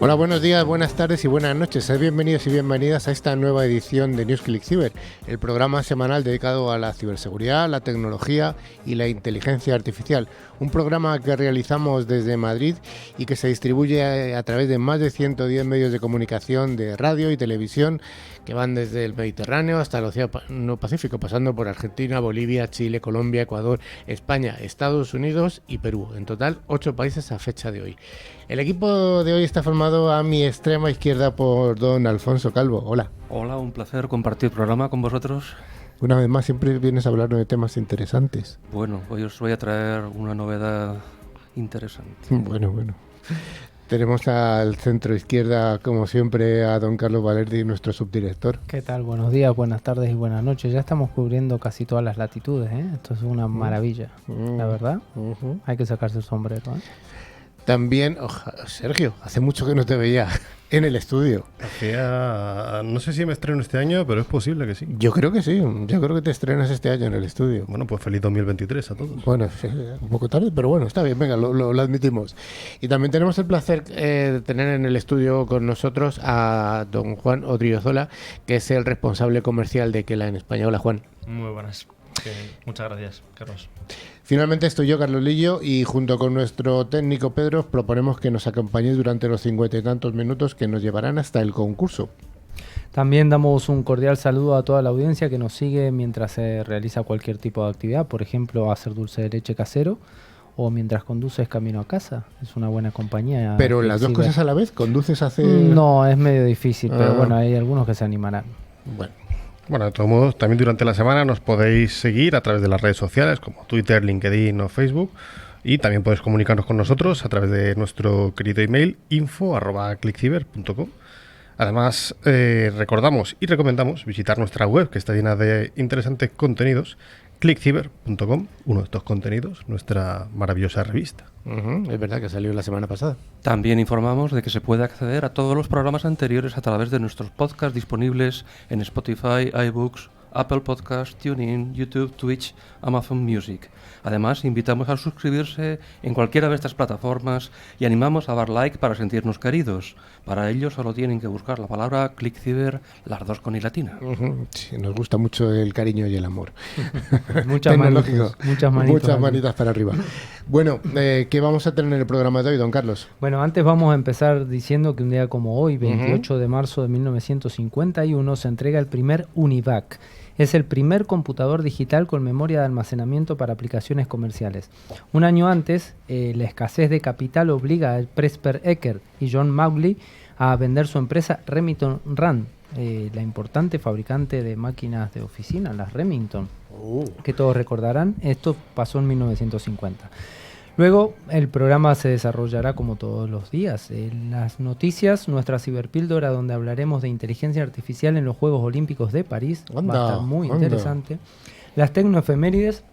Hola, buenos días, buenas tardes y buenas noches. Sed bienvenidos y bienvenidas a esta nueva edición de NewsClick Cyber, el programa semanal dedicado a la ciberseguridad, la tecnología y la inteligencia artificial. Un programa que realizamos desde Madrid y que se distribuye a través de más de 110 medios de comunicación de radio y televisión que van desde el Mediterráneo hasta el Océano Pacífico, pasando por Argentina, Bolivia, Chile, Colombia, Ecuador, España, Estados Unidos y Perú. En total, 8 países a fecha de hoy. El equipo de hoy está formado a mi extrema izquierda por don Alfonso Calvo. Hola. Hola, un placer compartir programa con vosotros. Una vez más, siempre vienes a hablarnos de temas interesantes. Bueno, hoy os voy a traer una novedad interesante. Bueno. Tenemos al centro izquierda, como siempre, a don Carlos Valerdi, nuestro subdirector. ¿Qué tal? Buenos días, buenas tardes y buenas noches. Ya estamos cubriendo casi todas las latitudes, ¿eh? Esto es una maravilla, la verdad. Hay que sacarse el sombrero, ¿eh? También, Sergio, hace mucho que no te veía en el estudio. No sé si me estreno este año, pero es posible que sí. Yo creo que sí, yo creo que te estrenas este año en el estudio. Bueno, pues feliz 2023 a todos. Bueno, un poco tarde, pero bueno, está bien, venga, lo admitimos. Y también tenemos el placer de tener en el estudio con nosotros a don Juan Odriozola, que es el responsable comercial de Kela en España. Hola, Juan. Muy buenas. Muchas gracias, Carlos. Finalmente estoy yo, Carlos Lillo, y junto con nuestro técnico Pedro os proponemos que nos acompañéis durante los 50 y tantos minutos que nos llevarán hasta el concurso. También damos un cordial saludo a toda la audiencia que nos sigue mientras se realiza cualquier tipo de actividad, por ejemplo, hacer dulce de leche casero o mientras conduces camino a casa. Es una buena compañía. Pero las dos cosas a la vez, ¿conduces a hacer...? No, es medio difícil, pero bueno, hay algunos que se animarán. Bueno, de todos modos, también durante la semana nos podéis seguir a través de las redes sociales como Twitter, LinkedIn o Facebook, y también podéis comunicarnos con nosotros a través de nuestro querido email info@clickciber.com. Además, recordamos y recomendamos visitar nuestra web, que está llena de interesantes contenidos, clickciber.com, uno de estos contenidos, nuestra maravillosa revista. Es verdad que salió la semana pasada. También informamos de que se puede acceder a todos los programas anteriores a través de nuestros podcasts disponibles en Spotify, iBooks, Apple Podcasts, TuneIn, YouTube, Twitch, Amazon Music. Además, invitamos a suscribirse en cualquiera de estas plataformas y animamos a dar like para sentirnos queridos. Para ello solo tienen que buscar la palabra ClickCiber, las dos con i latina. Sí, nos gusta mucho el cariño y el amor. Muchas manitas para arriba. Bueno, ¿qué vamos a tener en el programa de hoy, don Carlos? Bueno, antes vamos a empezar diciendo que un día como hoy, 28 de marzo de 1951, se entrega el primer UNIVAC. Es el primer computador digital con memoria de almacenamiento para aplicaciones comerciales. Un año antes, la escasez de capital obliga a Presper Eckert y John Mauldin a vender su empresa Remington Rand, la importante fabricante de máquinas de oficina, las Remington, que todos recordarán. Esto pasó en 1950. Luego el programa se desarrollará como todos los días. En las noticias, nuestra ciberpíldora, donde hablaremos de inteligencia artificial en los Juegos Olímpicos de París. Va a estar muy interesante. Las tecnoefemérides,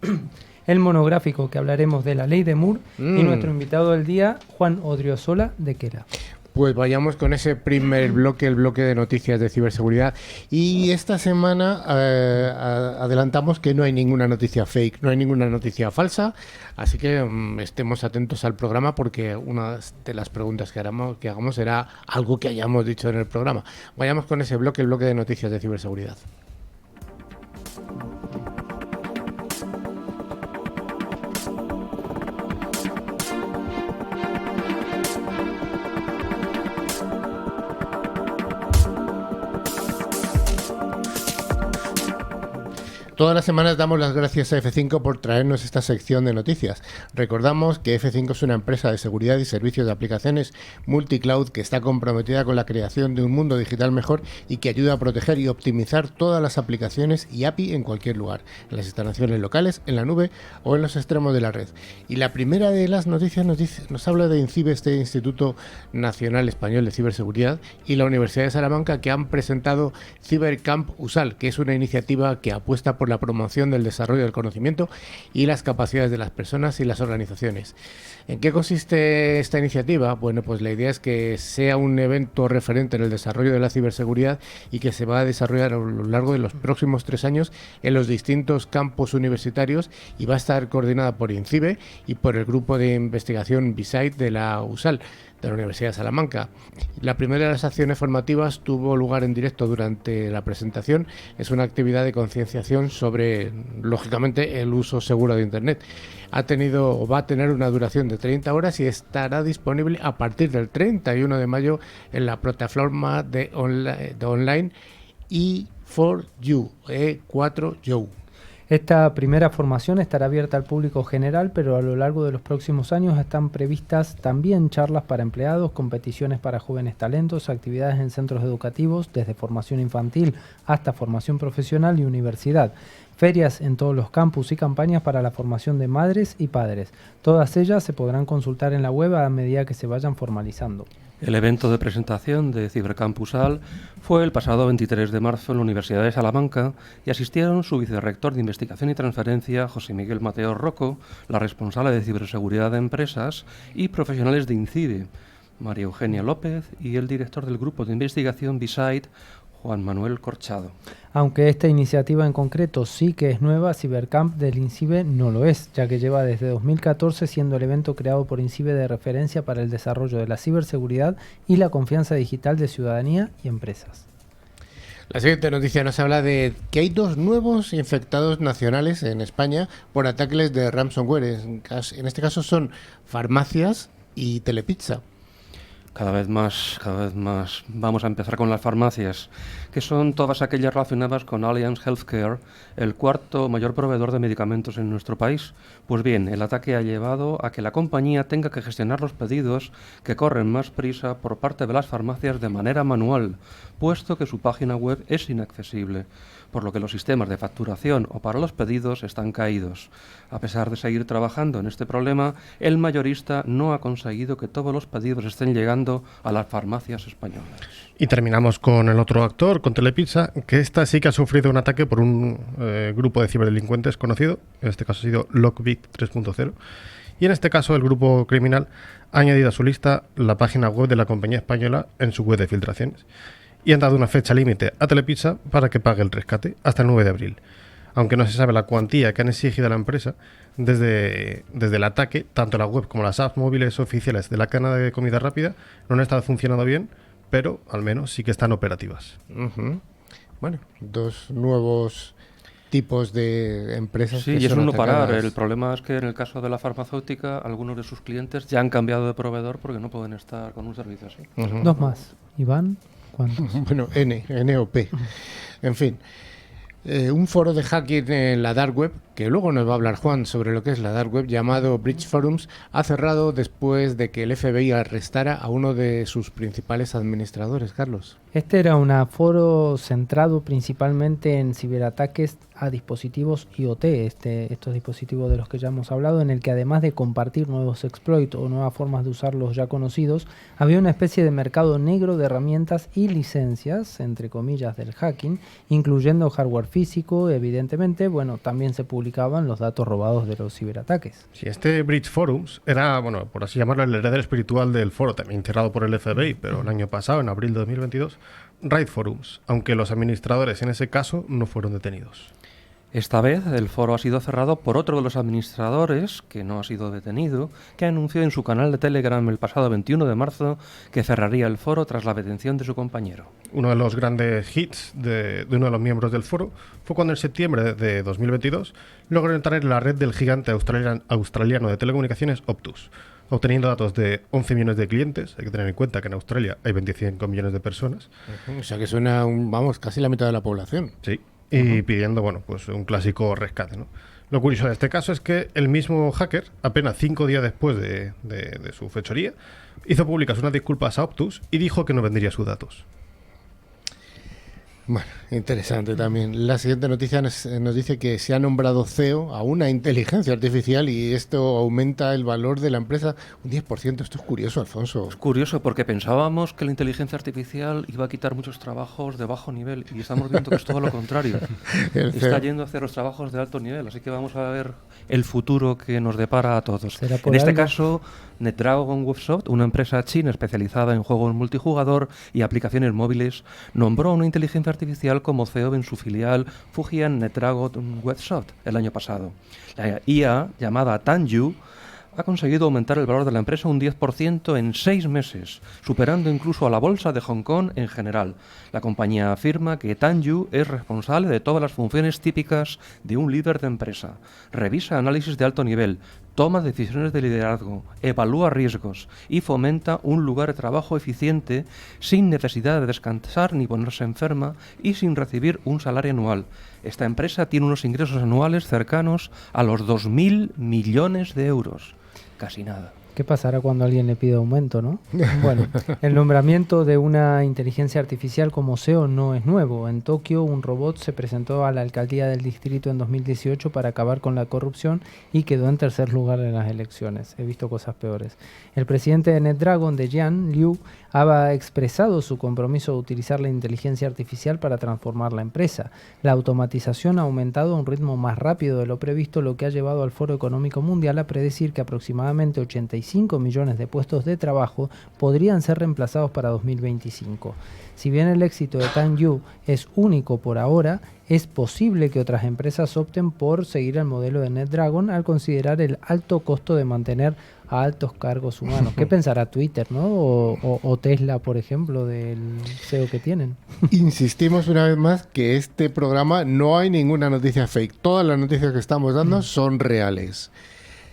el monográfico que hablaremos de la ley de Moore y nuestro invitado del día, Juan Odriozola de Kela. Pues vayamos con ese primer bloque, el bloque de noticias de ciberseguridad. Y esta semana adelantamos que no hay ninguna noticia fake, no hay ninguna noticia falsa. Así que estemos atentos al programa, porque una de las preguntas que hagamos será algo que hayamos dicho en el programa. Vayamos con ese bloque, el bloque de noticias de ciberseguridad. Todas las semanas damos las gracias a F5 por traernos esta sección de noticias. Recordamos que F5 es una empresa de seguridad y servicios de aplicaciones multicloud que está comprometida con la creación de un mundo digital mejor y que ayuda a proteger y optimizar todas las aplicaciones y API en cualquier lugar, en las instalaciones locales, en la nube o en los extremos de la red. Y la primera de las noticias nos habla de INCIBE, este Instituto Nacional Español de Ciberseguridad, y la Universidad de Salamanca, que han presentado CyberCamp USAL, que es una iniciativa que apuesta por por la promoción del desarrollo del conocimiento y las capacidades de las personas y las organizaciones. ¿En qué consiste esta iniciativa? Bueno, pues la idea es que sea un evento referente en el desarrollo de la ciberseguridad y que se va a desarrollar a lo largo de los próximos 3 años en los distintos campus universitarios y va a estar coordinada por INCIBE y por el grupo de investigación BISAID de la USAL, de la Universidad de Salamanca. La primera de las acciones formativas tuvo lugar en directo durante la presentación. Es una actividad de concienciación sobre, lógicamente, el uso seguro de Internet. Va a tener una duración de 30 horas y estará disponible a partir del 31 de mayo en la plataforma de online E4U, E4U. Esta primera formación estará abierta al público general, pero a lo largo de los próximos años están previstas también charlas para empleados, competiciones para jóvenes talentos, actividades en centros educativos, desde formación infantil hasta formación profesional y universidad, ferias en todos los campus y campañas para la formación de madres y padres. Todas ellas se podrán consultar en la web a medida que se vayan formalizando. El evento de presentación de Cibercampusal fue el pasado 23 de marzo en la Universidad de Salamanca y asistieron su vicerrector de Investigación y Transferencia, José Miguel Mateo Rocco, la responsable de Ciberseguridad de Empresas y profesionales de INCIBE, María Eugenia López, y el director del Grupo de Investigación BISAID, Juan Manuel Corchado. Aunque esta iniciativa en concreto sí que es nueva, Cibercamp del INCIBE no lo es, ya que lleva desde 2014 siendo el evento creado por INCIBE de referencia para el desarrollo de la ciberseguridad y la confianza digital de ciudadanía y empresas. La siguiente noticia nos habla de que hay 2 nuevos infectados nacionales en España por ataques de ransomware. En este caso son farmacias y Telepizza. Cada vez más. Vamos a empezar con las farmacias, que son todas aquellas relacionadas con Allianz Healthcare, el 4º mayor proveedor de medicamentos en nuestro país. Pues bien, el ataque ha llevado a que la compañía tenga que gestionar los pedidos que corren más prisa por parte de las farmacias de manera manual, puesto que su página web es inaccesible, por lo que los sistemas de facturación o para los pedidos están caídos. A pesar de seguir trabajando en este problema, el mayorista no ha conseguido que todos los pedidos estén llegando a las farmacias españolas. Y terminamos con el otro actor, con Telepizza, que esta sí que ha sufrido un ataque por un grupo de ciberdelincuentes conocido, en este caso ha sido Lockbit 3.0, y en este caso el grupo criminal ha añadido a su lista la página web de la compañía española en su web de filtraciones, y han dado una fecha límite a Telepizza para que pague el rescate, hasta el 9 de abril. Aunque no se sabe la cuantía que han exigido a la empresa, desde el ataque, tanto la web como las apps móviles oficiales de la cadena de comida rápida no han estado funcionando bien, pero al menos sí que están operativas. Uh-huh. Bueno, 2 nuevos tipos de empresas. Sí, y es un no parar. El problema es que en el caso de la farmacéutica, algunos de sus clientes ya han cambiado de proveedor porque no pueden estar con un servicio así. Uh-huh. 2 más. Iván, ¿cuántos? Bueno, N o P. En fin. Un foro de hacking en la Dark Web, que luego nos va a hablar Juan sobre lo que es la Dark Web, llamado Bridge Forums, ha cerrado después de que el FBI arrestara a uno de sus principales administradores, Carlos. Este era un foro centrado principalmente en ciberataques a dispositivos IoT, estos dispositivos de los que ya hemos hablado, en el que además de compartir nuevos exploits o nuevas formas de usar los ya conocidos, había una especie de mercado negro de herramientas y licencias, entre comillas, del hacking, incluyendo hardware físico. Evidentemente, bueno, también se publicaban los datos robados de los ciberataques. Sí, este Bridge Forums era, bueno, por así llamarlo, el heredero espiritual del foro, también cerrado por el FBI, pero el año pasado, en abril de 2022, Raid Forums, aunque los administradores en ese caso no fueron detenidos. Esta vez el foro ha sido cerrado por otro de los administradores, que no ha sido detenido, que anunció en su canal de Telegram el pasado 21 de marzo que cerraría el foro tras la detención de su compañero. Uno de los grandes hits de uno de los miembros del foro fue cuando en septiembre de 2022 logró entrar en la red del gigante australiano de telecomunicaciones Optus, obteniendo datos de 11 millones de clientes. Hay que tener en cuenta que en Australia hay 25 millones de personas. O sea que suena, casi la mitad de la población. Sí. Y pidiendo, bueno, pues un clásico rescate, ¿no? Lo curioso de este caso es que el mismo hacker, apenas 5 días después de su fechoría, hizo públicas unas disculpas a Optus y dijo que no vendería sus datos. Bueno, interesante también. La siguiente noticia nos dice que se ha nombrado CEO a una inteligencia artificial y esto aumenta el valor de la empresa un 10%. Esto es curioso, Alfonso. Es curioso porque pensábamos que la inteligencia artificial iba a quitar muchos trabajos de bajo nivel y estamos viendo que es todo lo contrario. Está yendo hacia los trabajos de alto nivel, así que vamos a ver el futuro que nos depara a todos. En este caso, NetDragon Websoft, una empresa china especializada en juegos multijugador y aplicaciones móviles, nombró a una inteligencia artificial como CEO en su filial Fujian NetDragon Websoft el año pasado. La IA, llamada Tanyu, ha conseguido aumentar el valor de la empresa un 10% en 6 meses, superando incluso a la bolsa de Hong Kong en general. La compañía afirma que Tanyu es responsable de todas las funciones típicas de un líder de empresa. Revisa análisis de alto nivel, toma decisiones de liderazgo, evalúa riesgos y fomenta un lugar de trabajo eficiente sin necesidad de descansar ni ponerse enferma y sin recibir un salario anual. Esta empresa tiene unos ingresos anuales cercanos a los 2.000 millones de euros. Casi nada. ¿Qué pasará cuando alguien le pide aumento, no? Bueno, el nombramiento de una inteligencia artificial como CEO no es nuevo. En Tokio, un robot se presentó a la alcaldía del distrito en 2018 para acabar con la corrupción y quedó en tercer lugar en las elecciones. He visto cosas peores. El presidente de NetDragon, Dejan Liu, ha expresado su compromiso de utilizar la inteligencia artificial para transformar la empresa. La automatización ha aumentado a un ritmo más rápido de lo previsto, lo que ha llevado al Foro Económico Mundial a predecir que aproximadamente 85 millones de puestos de trabajo podrían ser reemplazados para 2025. Si bien el éxito de Tanyu es único por ahora, es posible que otras empresas opten por seguir el modelo de NetDragon al considerar el alto costo de mantener a altos cargos humanos. ¿Qué pensará Twitter, no? O Tesla, por ejemplo, del CEO que tienen. Insistimos una vez más que este programa no hay ninguna noticia fake. Todas las noticias que estamos dando son reales.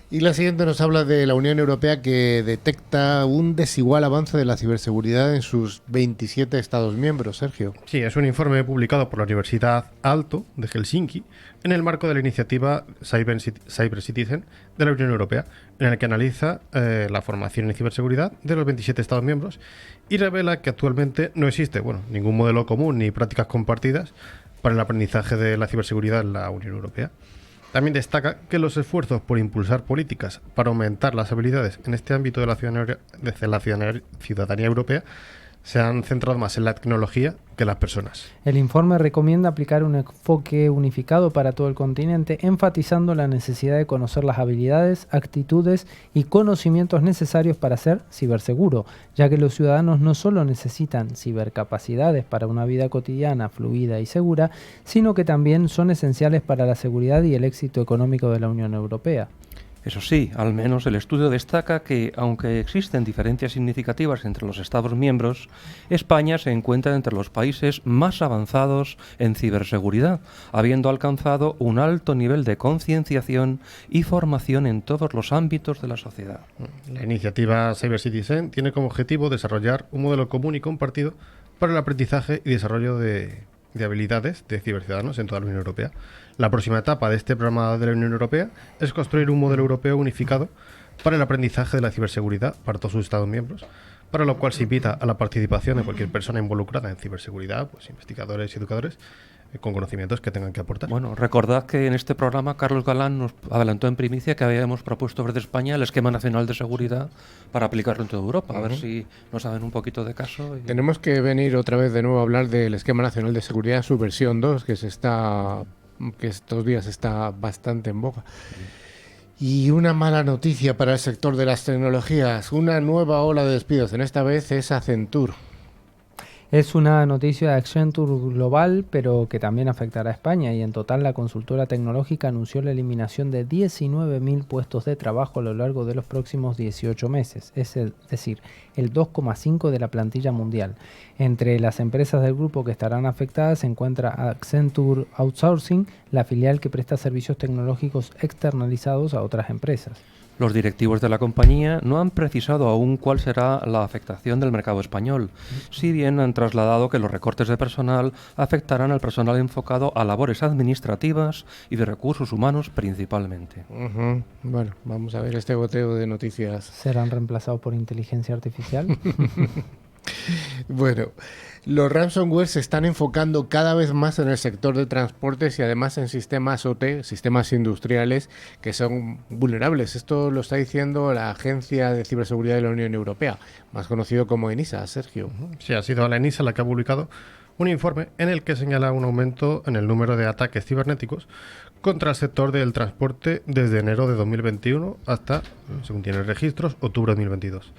Y la siguiente nos habla de la Unión Europea, que detecta un desigual avance de la ciberseguridad en sus 27 Estados miembros. Sergio. Sí, es un informe publicado por la Universidad Aalto de Helsinki en el marco de la iniciativa Cyber Citizen de la Unión Europea, en el que analiza la formación en ciberseguridad de los 27 Estados miembros y revela que actualmente no existe ningún modelo común ni prácticas compartidas para el aprendizaje de la ciberseguridad en la Unión Europea. También destaca que los esfuerzos por impulsar políticas para aumentar las habilidades en este ámbito de la ciudadanía europea se han centrado más en la tecnología que en las personas. El informe recomienda aplicar un enfoque unificado para todo el continente, enfatizando la necesidad de conocer las habilidades, actitudes y conocimientos necesarios para ser ciberseguro, ya que los ciudadanos no solo necesitan cibercapacidades para una vida cotidiana fluida y segura, sino que también son esenciales para la seguridad y el éxito económico de la Unión Europea. Eso sí, al menos el estudio destaca que, aunque existen diferencias significativas entre los Estados miembros, España se encuentra entre los países más avanzados en ciberseguridad, habiendo alcanzado un alto nivel de concienciación y formación en todos los ámbitos de la sociedad. La iniciativa Cyber Citizen tiene como objetivo desarrollar un modelo común y compartido para el aprendizaje y desarrollo de habilidades de ciberciudadanos en toda la Unión Europea. La próxima etapa de este programa de la Unión Europea es construir un modelo europeo unificado para el aprendizaje de la ciberseguridad para todos sus Estados miembros, para lo cual se invita a la participación de cualquier persona involucrada en ciberseguridad, investigadores y educadores, con conocimientos que tengan que aportar. Bueno, recordad que en este programa Carlos Galán nos adelantó en primicia que habíamos propuesto desde España el Esquema Nacional de Seguridad para aplicarlo en toda Europa. A ver si nos saben un poquito de caso. Tenemos que venir otra vez de nuevo a hablar del Esquema Nacional de Seguridad, su versión 2, que estos días está bastante en boga. Y una mala noticia para el sector de las tecnologías. Una nueva ola de despidos, en esta vez es Accenture. Es una noticia de Accenture global, pero que también afectará a España, y en total la consultora tecnológica anunció la eliminación de 19.000 puestos de trabajo a lo largo de los próximos 18 meses, es decir, el 2,5% de la plantilla mundial. Entre las empresas del grupo que estarán afectadas se encuentra Accenture Outsourcing, la filial que presta servicios tecnológicos externalizados a otras empresas. Los directivos de la compañía no han precisado aún cuál será la afectación del mercado español, si bien han trasladado que los recortes de personal afectarán al personal enfocado a labores administrativas y de recursos humanos principalmente. Bueno, vamos a ver este goteo de noticias. ¿Serán reemplazados por inteligencia artificial? Bueno, Los ransomware se están enfocando cada vez más en el sector de transportes y además en sistemas OT, sistemas industriales que son vulnerables. Esto lo está diciendo la Agencia de Ciberseguridad de la Unión Europea, más conocido como ENISA, Sergio. Sí, ha sido la ENISA la que ha publicado un informe en el que señala un aumento en el número de ataques cibernéticos contra el sector del transporte desde enero de 2021 hasta, según tiene registros, octubre de 2022.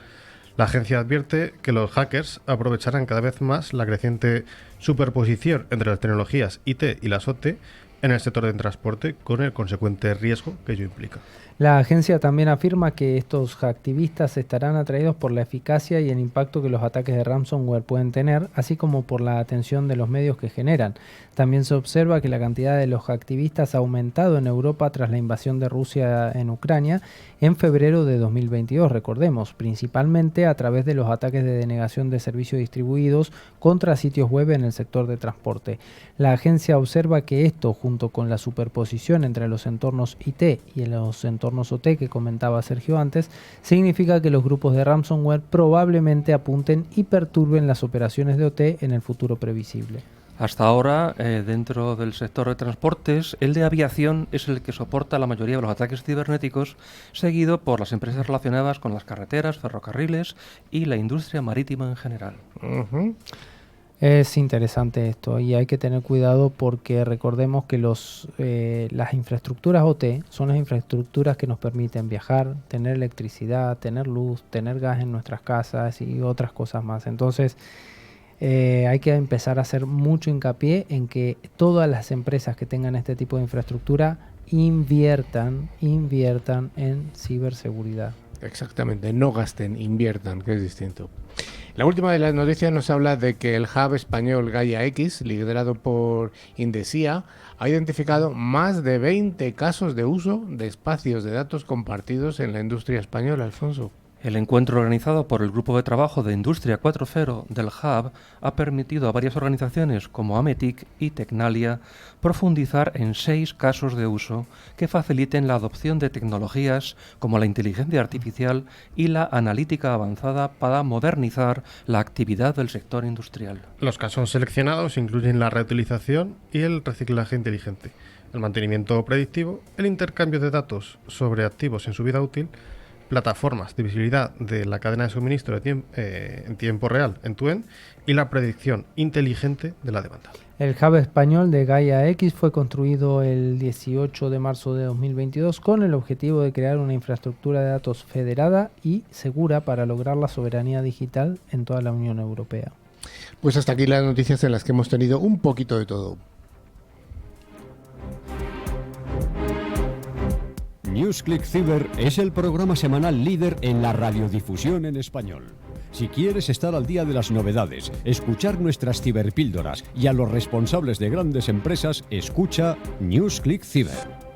La agencia advierte que los hackers aprovecharán cada vez más la creciente superposición entre las tecnologías IT y las OT en el sector del transporte, con el consecuente riesgo que ello implica. La agencia también afirma que estos hacktivistas estarán atraídos por la eficacia y el impacto que los ataques de ransomware pueden tener, así como por la atención de los medios que generan. También se observa que la cantidad de los hacktivistas ha aumentado en Europa tras la invasión de Rusia en Ucrania en febrero de 2022, recordemos, principalmente a través de los ataques de denegación de servicios distribuidos contra sitios web en el sector de transporte. La agencia observa que esto, junto con la superposición entre los entornos IT y los entornos OT que comentaba Sergio antes, significa que los grupos de ransomware probablemente apunten y perturben las operaciones de OT en el futuro previsible. Hasta ahora, dentro del sector de transportes, el de aviación es el que soporta la mayoría de los ataques cibernéticos, seguido por las empresas relacionadas con las carreteras, ferrocarriles y la industria marítima en general. Es interesante esto y hay que tener cuidado porque recordemos que las infraestructuras OT son las infraestructuras que nos permiten viajar, tener electricidad, tener luz, tener gas en nuestras casas y otras cosas más. Entonces, hay que empezar a hacer mucho hincapié en que todas las empresas que tengan este tipo de infraestructura inviertan en ciberseguridad. Exactamente, no gasten, inviertan, que es distinto. La última de las noticias nos habla de que el hub español Gaia X, liderado por Indesia, ha identificado más de 20 casos de uso de espacios de datos compartidos en la industria española, Alfonso. El encuentro organizado por el Grupo de Trabajo de Industria 4.0 del Hub ha permitido a varias organizaciones como Ametic y Tecnalia profundizar en 6 casos de uso que faciliten la adopción de tecnologías como la inteligencia artificial y la analítica avanzada para modernizar la actividad del sector industrial. Los casos seleccionados incluyen la reutilización y el reciclaje inteligente, el mantenimiento predictivo, el intercambio de datos sobre activos en su vida útil, plataformas de visibilidad de la cadena de suministro en tiempo real, end-to-end, y la predicción inteligente de la demanda. El hub español de Gaia X fue construido el 18 de marzo de 2022 con el objetivo de crear una infraestructura de datos federada y segura para lograr la soberanía digital en toda la Unión Europea. Pues hasta aquí las noticias en las que hemos tenido un poquito de todo. NewsClick Cyber es el programa semanal líder en la radiodifusión en español. Si quieres estar al día de las novedades, escuchar nuestras ciberpíldoras y a los responsables de grandes empresas, escucha NewsClick Cyber.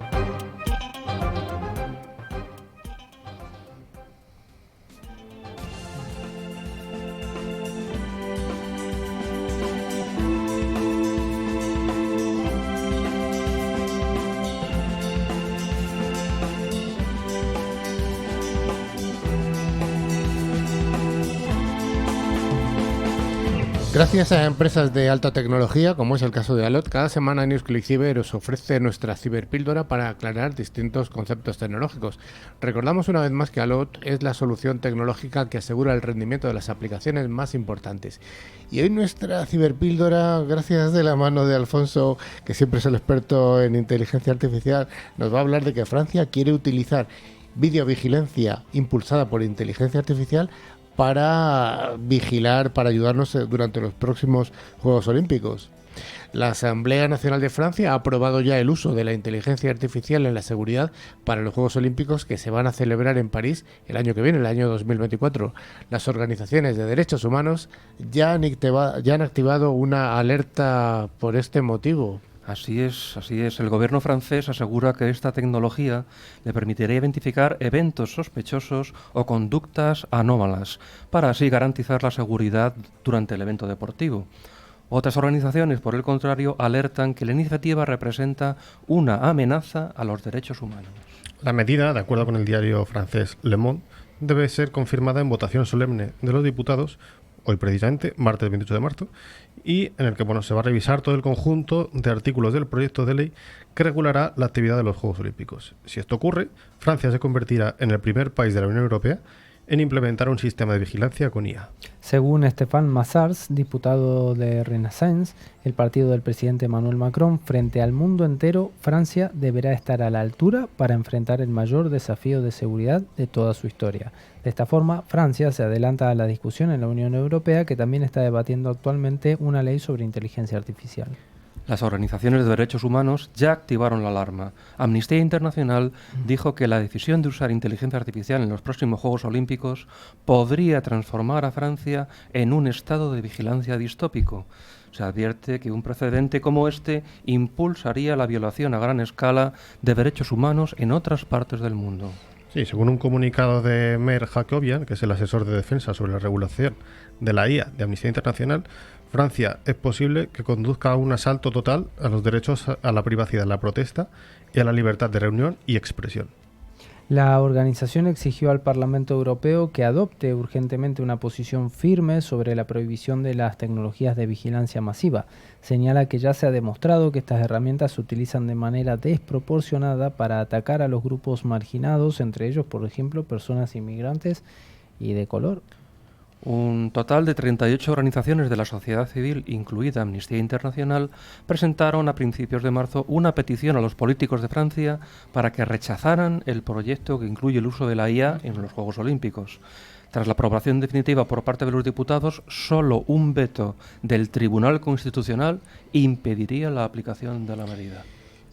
Gracias a empresas de alta tecnología, como es el caso de Alot, cada semana NewsClick Cyber os ofrece nuestra ciberpíldora para aclarar distintos conceptos tecnológicos. Recordamos una vez más que Alot es la solución tecnológica que asegura el rendimiento de las aplicaciones más importantes. Y hoy nuestra ciberpíldora, gracias de la mano de Alfonso, que siempre es el experto en inteligencia artificial, nos va a hablar de que Francia quiere utilizar videovigilancia impulsada por inteligencia artificial para vigilar, para ayudarnos durante los próximos Juegos Olímpicos. La Asamblea Nacional de Francia ha aprobado ya el uso de la inteligencia artificial en la seguridad para los Juegos Olímpicos que se van a celebrar en París el año que viene, el año 2024. Las organizaciones de derechos humanos ya han activado una alerta por este motivo. Así es. El gobierno francés asegura que esta tecnología le permitirá identificar eventos sospechosos o conductas anómalas, para así garantizar la seguridad durante el evento deportivo. Otras organizaciones, por el contrario, alertan que la iniciativa representa una amenaza a los derechos humanos. La medida, de acuerdo con el diario francés Le Monde, debe ser confirmada en votación solemne de los diputados hoy precisamente, martes 28 de marzo, y en el que se va a revisar todo el conjunto de artículos del proyecto de ley que regulará la actividad de los Juegos Olímpicos. Si esto ocurre, Francia se convertirá en el primer país de la Unión Europea en implementar un sistema de vigilancia con IA. Según Stéphane Massars, diputado de Renaissance, el partido del presidente Emmanuel Macron, frente al mundo entero, Francia deberá estar a la altura para enfrentar el mayor desafío de seguridad de toda su historia. De esta forma, Francia se adelanta a la discusión en la Unión Europea, que también está debatiendo actualmente una ley sobre inteligencia artificial. Las organizaciones de derechos humanos ya activaron la alarma. Amnistía Internacional dijo que la decisión de usar inteligencia artificial en los próximos Juegos Olímpicos podría transformar a Francia en un estado de vigilancia distópico. Se advierte que un precedente como este impulsaría la violación a gran escala de derechos humanos en otras partes del mundo. Sí, según un comunicado de Meir Hakobian, que es el asesor de defensa sobre la regulación de la IA de Amnistía Internacional, Francia es posible que conduzca a un asalto total a los derechos a la privacidad, la protesta y a la libertad de reunión y expresión. La organización exigió al Parlamento Europeo que adopte urgentemente una posición firme sobre la prohibición de las tecnologías de vigilancia masiva. Señala que ya se ha demostrado que estas herramientas se utilizan de manera desproporcionada para atacar a los grupos marginados, entre ellos, por ejemplo, personas inmigrantes y de color. Un total de 38 organizaciones de la sociedad civil, incluida Amnistía Internacional, presentaron a principios de marzo una petición a los políticos de Francia para que rechazaran el proyecto que incluye el uso de la IA en los Juegos Olímpicos. Tras la aprobación definitiva por parte de los diputados, solo un veto del Tribunal Constitucional impediría la aplicación de la medida.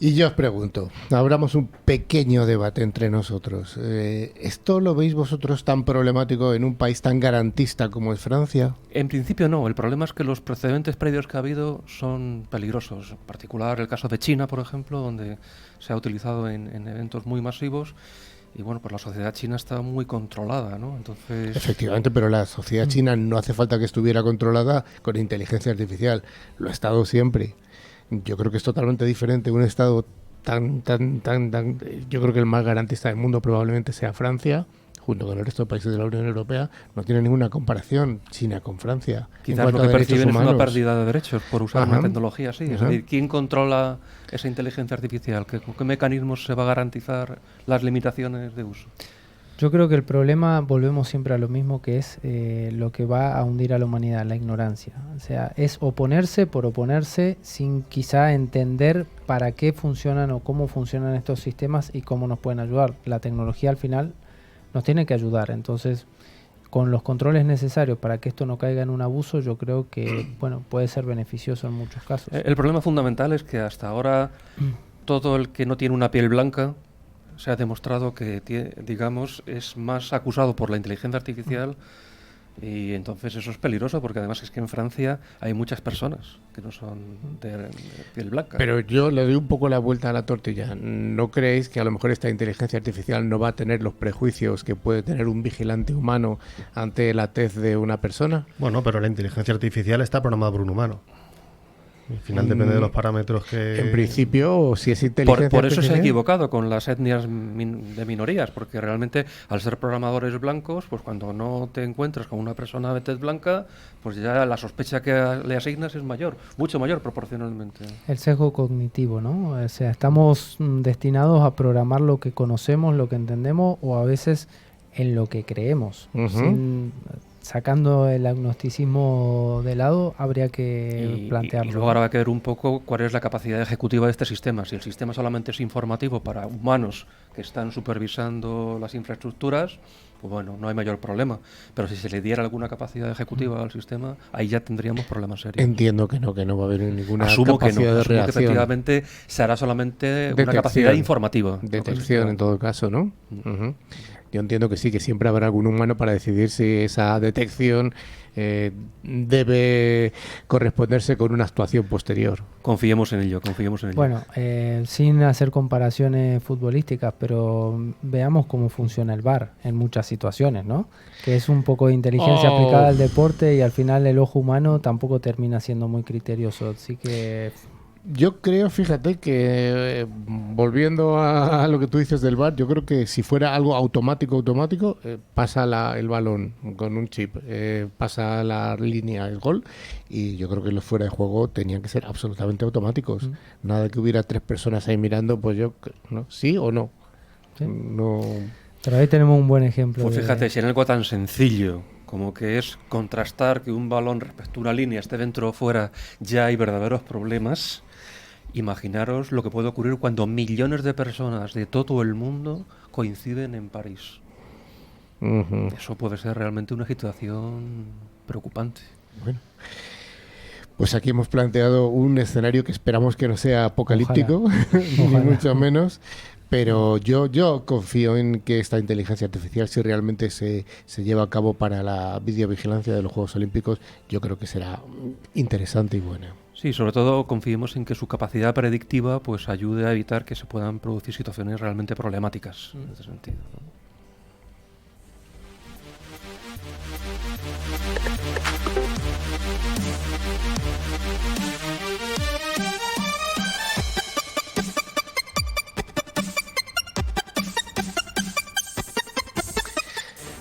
Y yo os pregunto, abramos un pequeño debate entre nosotros. ¿Esto lo veis vosotros tan problemático en un país tan garantista como es Francia? En principio no. El problema es que los precedentes previos que ha habido son peligrosos. En particular el caso de China, por ejemplo, donde se ha utilizado en eventos muy masivos. Y bueno, pues la sociedad china está muy controlada, ¿no? Entonces... Efectivamente, pero la sociedad china no hace falta que estuviera controlada con inteligencia artificial. Lo ha estado siempre. Yo creo que es totalmente diferente. Un estado tan... Yo creo que el más garantista del mundo probablemente sea Francia, junto con el resto de países de la Unión Europea. No tiene ninguna comparación China con Francia. Quizás lo que perciben es una pérdida de derechos por usar una tecnología así. Es decir, ¿quién controla esa inteligencia artificial? ¿Con qué mecanismos se va a garantizar las limitaciones de uso? Yo creo que el problema, volvemos siempre a lo mismo, que es lo que va a hundir a la humanidad, la ignorancia. O sea, es oponerse por oponerse sin quizá entender para qué funcionan o cómo funcionan estos sistemas y cómo nos pueden ayudar. La tecnología al final nos tiene que ayudar, entonces con los controles necesarios para que esto no caiga en un abuso, yo creo que bueno, puede ser beneficioso en muchos casos. El problema fundamental es que hasta ahora todo el que no tiene una piel blanca se ha demostrado que, digamos, es más acusado por la inteligencia artificial y entonces eso es peligroso porque además es que en Francia hay muchas personas que no son de piel blanca. Pero yo le doy un poco la vuelta a la tortilla. ¿No creéis que a lo mejor esta inteligencia artificial no va a tener los prejuicios que puede tener un vigilante humano ante la tez de una persona? Bueno, pero la inteligencia artificial está programada por un humano. Al final depende de los parámetros que... En principio, si es inteligencia por eso artificial... se ha equivocado con las etnias de minorías, porque realmente al ser programadores blancos, pues cuando no te encuentras con una persona de tez blanca, pues ya la sospecha que le asignas es mayor, mucho mayor proporcionalmente. El sesgo cognitivo, ¿no? O sea, estamos destinados a programar lo que conocemos, lo que entendemos, o a veces en lo que creemos. Sacando el agnosticismo de lado, habría que plantearlo. Y luego ahora va a quedar un poco cuál es la capacidad ejecutiva de este sistema. Si el sistema solamente es informativo para humanos que están supervisando las infraestructuras, pues bueno, no hay mayor problema. Pero si se le diera alguna capacidad ejecutiva al sistema, ahí ya tendríamos problemas serios. Entiendo que no va a haber ninguna asumo capacidad de reacción. Que efectivamente se hará solamente una capacidad informativa. Detección en todo caso, ¿no? Yo entiendo que sí, que siempre habrá algún humano para decidir si esa detección debe corresponderse con una actuación posterior. Confiemos en ello. Bueno, sin hacer comparaciones futbolísticas, pero veamos cómo funciona el VAR en muchas situaciones, ¿no? Que es un poco de inteligencia aplicada al deporte y al final el ojo humano tampoco termina siendo muy criterioso, así que... Yo creo, fíjate, que volviendo a lo que tú dices del VAR, yo creo que si fuera algo automático, pasa el balón con un chip, pasa la línea, el gol, y yo creo que los fuera de juego tenían que ser absolutamente automáticos. Nada que hubiera 3 personas ahí mirando, pues yo, ¿no? ¿Sí o no? ¿Sí? No. Pero ahí tenemos un buen ejemplo. Pues fíjate, si en algo tan sencillo como que es contrastar que un balón respecto a una línea esté dentro o fuera, ya hay verdaderos problemas. Imaginaros lo que puede ocurrir cuando millones de personas de todo el mundo coinciden en París. Eso puede ser realmente una situación preocupante. Bueno, pues aquí hemos planteado un escenario que esperamos que no sea apocalíptico, ni mucho menos. Pero yo confío en que esta inteligencia artificial, si realmente se lleva a cabo para la videovigilancia de los Juegos Olímpicos, yo creo que será interesante y buena. Sí, sobre todo confiemos en que su capacidad predictiva pues ayude a evitar que se puedan producir situaciones realmente problemáticas en ese sentido, ¿no?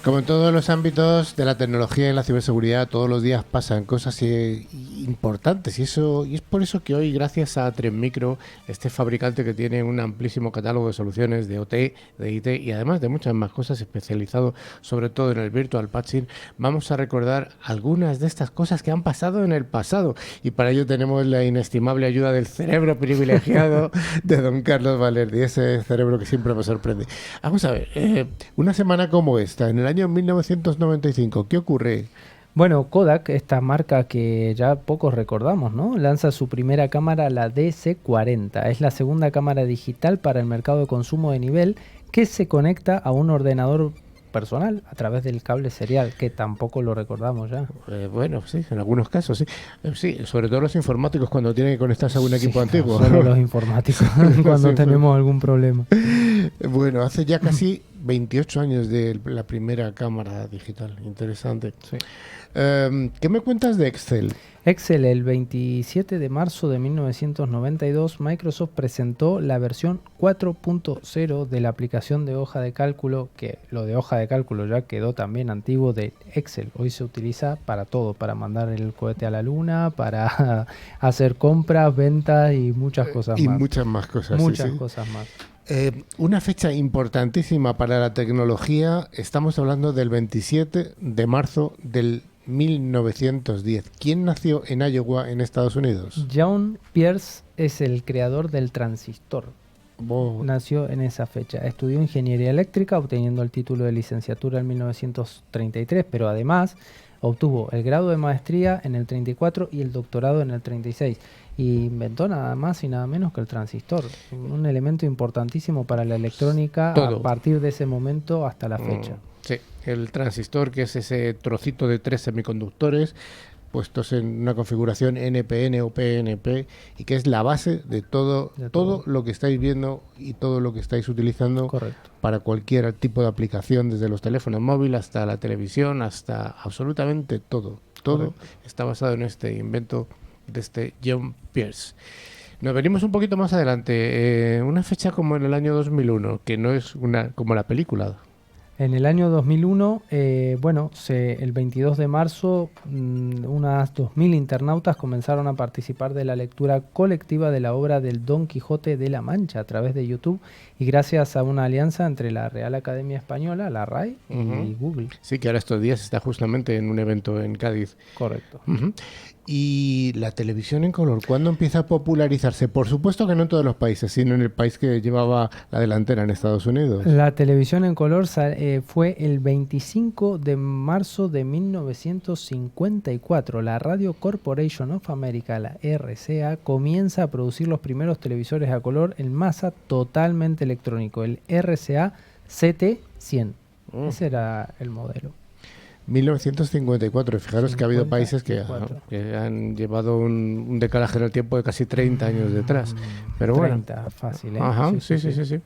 Como en todos los ámbitos de la tecnología y la ciberseguridad, todos los días pasan cosas importantes y es por eso que hoy, gracias a Tren Micro, este fabricante que tiene un amplísimo catálogo de soluciones de OT, de IT y además de muchas más cosas, especializado sobre todo en el virtual patching, vamos a recordar algunas de estas cosas que han pasado en el pasado, y para ello tenemos la inestimable ayuda del cerebro privilegiado de don Carlos Valerdi, ese cerebro que siempre me sorprende. Vamos a ver, una semana como esta, en el año 1995, ¿qué ocurre? Bueno, Kodak, esta marca que ya pocos recordamos, ¿no? Lanza su primera cámara, la DC-40. Es la segunda cámara digital para el mercado de consumo de nivel que se conecta a un ordenador personal a través del cable serial, que tampoco lo recordamos ya. Bueno, sí, en algunos casos, sí. Sí, sobre todo los informáticos cuando tienen que conectarse a un equipo antiguo. Solo los informáticos cuando tenemos algún problema. Bueno, hace ya casi 28 años de la primera cámara digital. Interesante. Sí. ¿Qué me cuentas de Excel? Excel, el 27 de marzo de 1992, Microsoft presentó la versión 4.0 de la aplicación de hoja de cálculo, que lo de hoja de cálculo ya quedó también antiguo de Excel. Hoy se utiliza para todo, para mandar el cohete a la luna, para hacer compras, ventas y muchas cosas más. Y muchas más cosas. Muchas sí. cosas más. Una fecha importantísima para la tecnología, estamos hablando del 27 de marzo del 1910. ¿Quién nació en Iowa, en Estados Unidos? John Pierce es el creador del transistor. Oh. Nació en esa fecha. Estudió ingeniería eléctrica, obteniendo el título de licenciatura en 1933, pero además obtuvo el grado de maestría en el 34 y el doctorado en el 36. Y inventó nada más y nada menos que el transistor, un elemento importantísimo para la electrónica a partir de ese momento hasta la fecha. Sí, el transistor, que es ese trocito de 3 semiconductores puestos en una configuración NPN o PNP, y que es la base de todo lo que estáis viendo y todo lo que estáis utilizando. Correcto. Para cualquier tipo de aplicación, desde los teléfonos móviles hasta la televisión, hasta absolutamente todo. Todo está basado en este invento de este John Pierce. Nos venimos un poquito más adelante, una fecha como en el año 2001, que no es como la película. En el año 2001, el 22 de marzo, unas 2.000 internautas comenzaron a participar de la lectura colectiva de la obra del Don Quijote de la Mancha a través de YouTube, y gracias a una alianza entre la Real Academia Española, la RAE, y Google. Sí, que ahora estos días está justamente en un evento en Cádiz. Correcto. Y la televisión en color, ¿cuándo empieza a popularizarse? Por supuesto que no en todos los países, sino en el país que llevaba la delantera, en Estados Unidos. La televisión en color fue el 25 de marzo de 1954. La Radio Corporation of America, la RCA, comienza a producir los primeros televisores a color en masa totalmente electrónico, el RCA CT100. Ese era el modelo. 1954, fijaros que ha habido países que han llevado un decalaje en el tiempo de casi 30 años detrás. Pero 30, bueno. Fácil, ¿eh? Ajá, sí.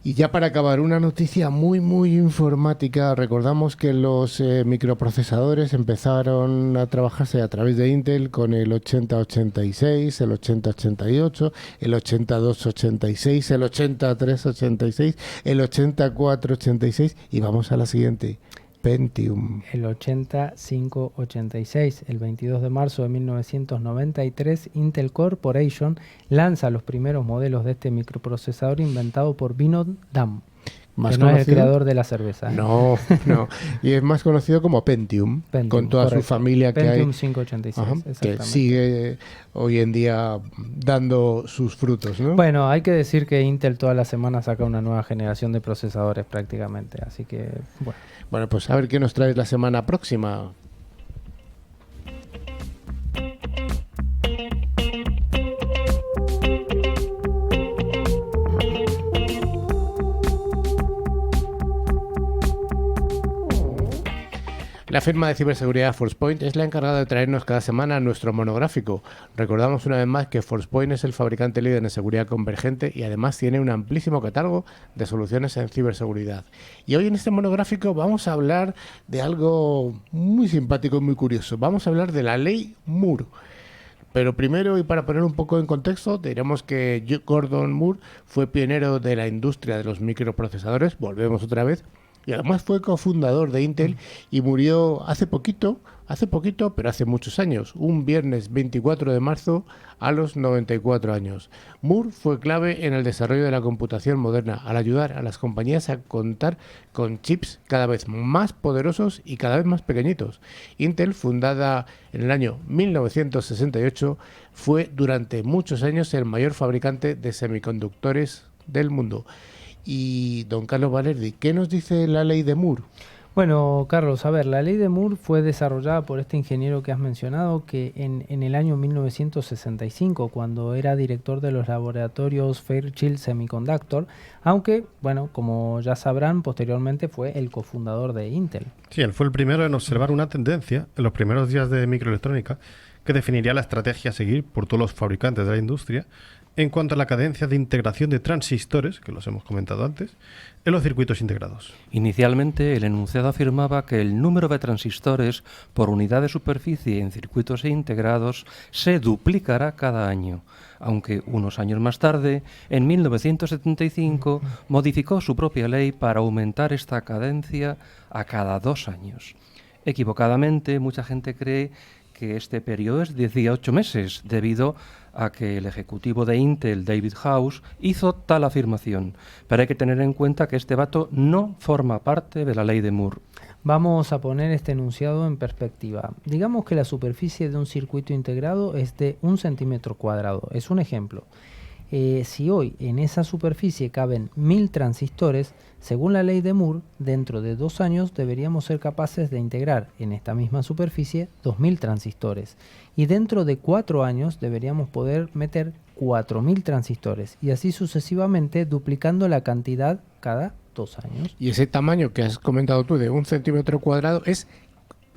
Y ya para acabar, una noticia muy informática. Recordamos que los microprocesadores empezaron a trabajarse a través de Intel con el 8086, el 8088, el 8286, el 8386, el 8486 y vamos a la siguiente. Pentium. El 8586, el 22 de marzo de 1993, Intel Corporation lanza los primeros modelos de este microprocesador inventado por Vinod Dham, que no es el creador de la cerveza. No. Y es más conocido como Pentium con toda correcto. Su familia que Pentium hay. 586, Ajá, que sigue hoy en día dando sus frutos, ¿no? Bueno, hay que decir que Intel toda la semana saca una nueva generación de procesadores prácticamente, así que bueno. Bueno, pues a ver qué nos traes la semana próxima. La firma de ciberseguridad Forcepoint es la encargada de traernos cada semana nuestro monográfico. Recordamos una vez más que Forcepoint es el fabricante líder en seguridad convergente y además tiene un amplísimo catálogo de soluciones en ciberseguridad. Y hoy en este monográfico vamos a hablar de algo muy simpático y muy curioso. Vamos a hablar de la ley Moore. Pero primero, y para poner un poco en contexto, diremos que Gordon Moore fue pionero de la industria de los microprocesadores, volvemos otra vez, y además fue cofundador de Intel y murió hace poquito, pero hace muchos años, un viernes 24 de marzo a los 94 años. Moore fue clave en el desarrollo de la computación moderna, al ayudar a las compañías a contar con chips cada vez más poderosos y cada vez más pequeñitos. Intel, fundada en el año 1968, fue durante muchos años el mayor fabricante de semiconductores del mundo. Y don Carlos Valerdi, ¿qué nos dice la ley de Moore? Bueno, Carlos, a ver, la ley de Moore fue desarrollada por este ingeniero que has mencionado que en el año 1965, cuando era director de los laboratorios Fairchild Semiconductor, aunque, bueno, como ya sabrán, posteriormente fue el cofundador de Intel. Sí, él fue el primero en observar una tendencia en los primeros días de microelectrónica que definiría la estrategia a seguir por todos los fabricantes de la industria en cuanto a la cadencia de integración de transistores, que los hemos comentado antes, en los circuitos integrados. Inicialmente, el enunciado afirmaba que el número de transistores por unidad de superficie en circuitos integrados se duplicará cada año, aunque unos años más tarde, en 1975, modificó su propia ley para aumentar esta cadencia a cada 2 años. Equivocadamente, mucha gente cree que este periodo es 18 meses, debido a que el ejecutivo de Intel, David House, hizo tal afirmación. Pero hay que tener en cuenta que este dato no forma parte de la ley de Moore. Vamos a poner este enunciado en perspectiva. Digamos que la superficie de un circuito integrado es de 1 centímetro cuadrado. Es un ejemplo. Si hoy en esa superficie caben 1000 transistores, según la ley de Moore, dentro de 2 años deberíamos ser capaces de integrar en esta misma superficie 2000 transistores. Y dentro de 4 años deberíamos poder meter 4000 transistores. Y así sucesivamente, duplicando la cantidad cada 2 años. Y ese tamaño que has comentado tú de 1 centímetro cuadrado es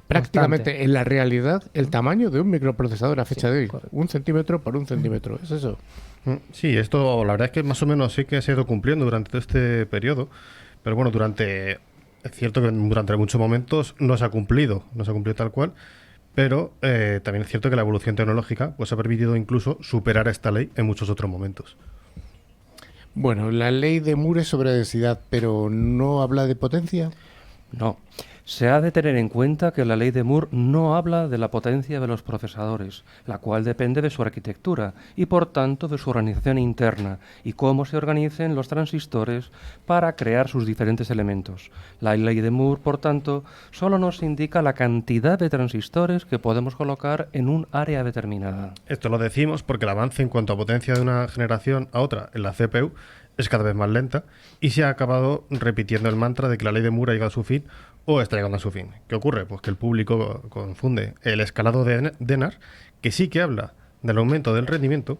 prácticamente bastante. En la realidad el tamaño de un microprocesador a fecha de hoy. Correcto. 1 centímetro por 1 centímetro. ¿Es eso? Sí, esto la verdad es que más o menos sí que se ha ido cumpliendo durante todo este periodo, pero bueno, es cierto que durante muchos momentos no se ha cumplido tal cual, pero también es cierto que la evolución tecnológica pues ha permitido incluso superar esta ley en muchos otros momentos. Bueno, la ley de Moore es sobre densidad, pero ¿no habla de potencia? No. Se ha de tener en cuenta que la ley de Moore no habla de la potencia de los procesadores, la cual depende de su arquitectura y por tanto de su organización interna y cómo se organicen los transistores para crear sus diferentes elementos. La ley de Moore, por tanto, solo nos indica la cantidad de transistores que podemos colocar en un área determinada. Esto lo decimos porque el avance en cuanto a potencia de una generación a otra en la CPU es cada vez más lenta y se ha acabado repitiendo el mantra de que la ley de Moore ha llegado a su fin o está llegando a su fin. ¿Qué ocurre? Pues que el público confunde el escalado de Dennard, que sí que habla del aumento del rendimiento,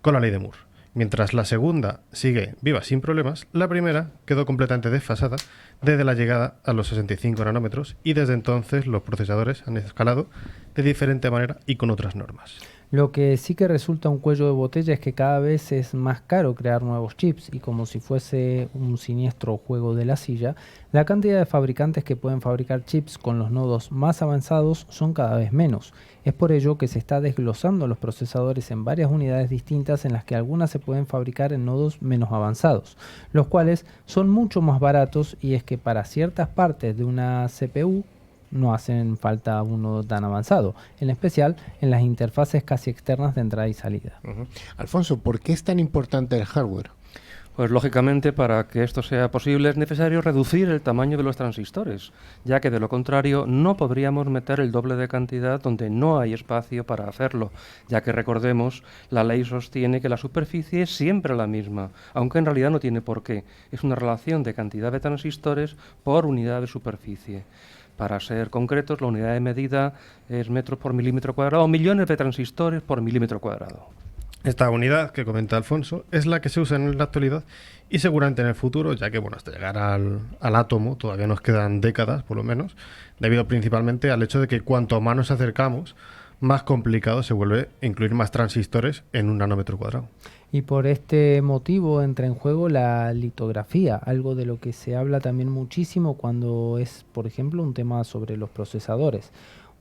con la ley de Moore. Mientras la segunda sigue viva sin problemas, la primera quedó completamente desfasada desde la llegada a los 65 nanómetros y desde entonces los procesadores han escalado de diferente manera y con otras normas. Lo que sí que resulta un cuello de botella es que cada vez es más caro crear nuevos chips y como si fuese un siniestro juego de la silla, la cantidad de fabricantes que pueden fabricar chips con los nodos más avanzados son cada vez menos. Es por ello que se está desglosando los procesadores en varias unidades distintas en las que algunas se pueden fabricar en nodos menos avanzados, los cuales son mucho más baratos y es que para ciertas partes de una CPU no hacen falta uno tan avanzado, en especial en las interfaces casi externas de entrada y salida. Alfonso, ¿por qué es tan importante el hardware? Pues lógicamente para que esto sea posible es necesario reducir el tamaño de los transistores, ya que de lo contrario no podríamos meter el doble de cantidad donde no hay espacio para hacerlo, ya que recordemos, la ley sostiene que la superficie es siempre la misma, aunque en realidad no tiene por qué. Es una relación de cantidad de transistores por unidad de superficie. Para ser concretos, la unidad de medida es metros por milímetro cuadrado, o millones de transistores por milímetro cuadrado. Esta unidad que comenta Alfonso es la que se usa en la actualidad y seguramente en el futuro, ya que hasta llegar al átomo todavía nos quedan décadas, por lo menos, debido principalmente al hecho de que cuanto más nos acercamos, más complicado se vuelve incluir más transistores en un nanómetro cuadrado. Y por este motivo entra en juego la litografía, algo de lo que se habla también muchísimo cuando es, por ejemplo, un tema sobre los procesadores.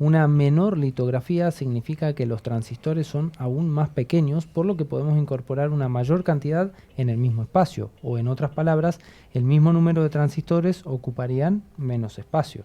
Una menor litografía significa que los transistores son aún más pequeños, por lo que podemos incorporar una mayor cantidad en el mismo espacio, o en otras palabras, el mismo número de transistores ocuparían menos espacio.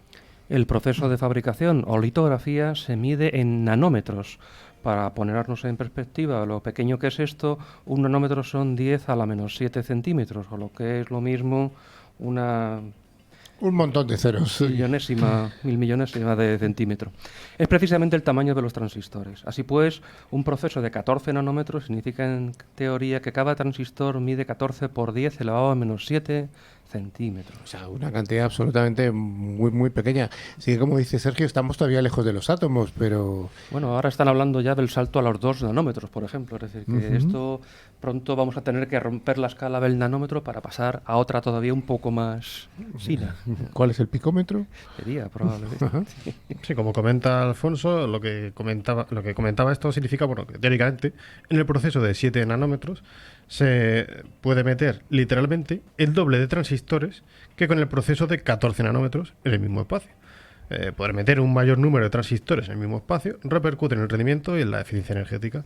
El proceso de fabricación o litografía se mide en nanómetros. Para ponernos en perspectiva lo pequeño que es esto, un nanómetro son 10 a la menos 7 centímetros, o lo que es lo mismo un montón de ceros. mil millonésima de centímetro. Es precisamente el tamaño de los transistores. Así pues, un proceso de 14 nanómetros significa en teoría que cada transistor mide 14 por 10 elevado a menos 7 centímetros. O sea, una cantidad absolutamente muy, muy pequeña. Sí, como dice Sergio, estamos todavía lejos de los átomos, pero... Bueno, ahora están hablando ya del salto a los 2 nanómetros, por ejemplo. Es decir, que esto pronto vamos a tener que romper la escala del nanómetro para pasar a otra todavía un poco más fina. ¿Cuál es el picómetro? Sería, probablemente. Sí, como comenta Alfonso, lo que comentaba esto significa, bueno, que teóricamente en el proceso de 7 nanómetros se puede meter literalmente el doble de transistores que con el proceso de 14 nanómetros en el mismo espacio. Poder meter un mayor número de transistores en el mismo espacio repercute en el rendimiento y en la eficiencia energética.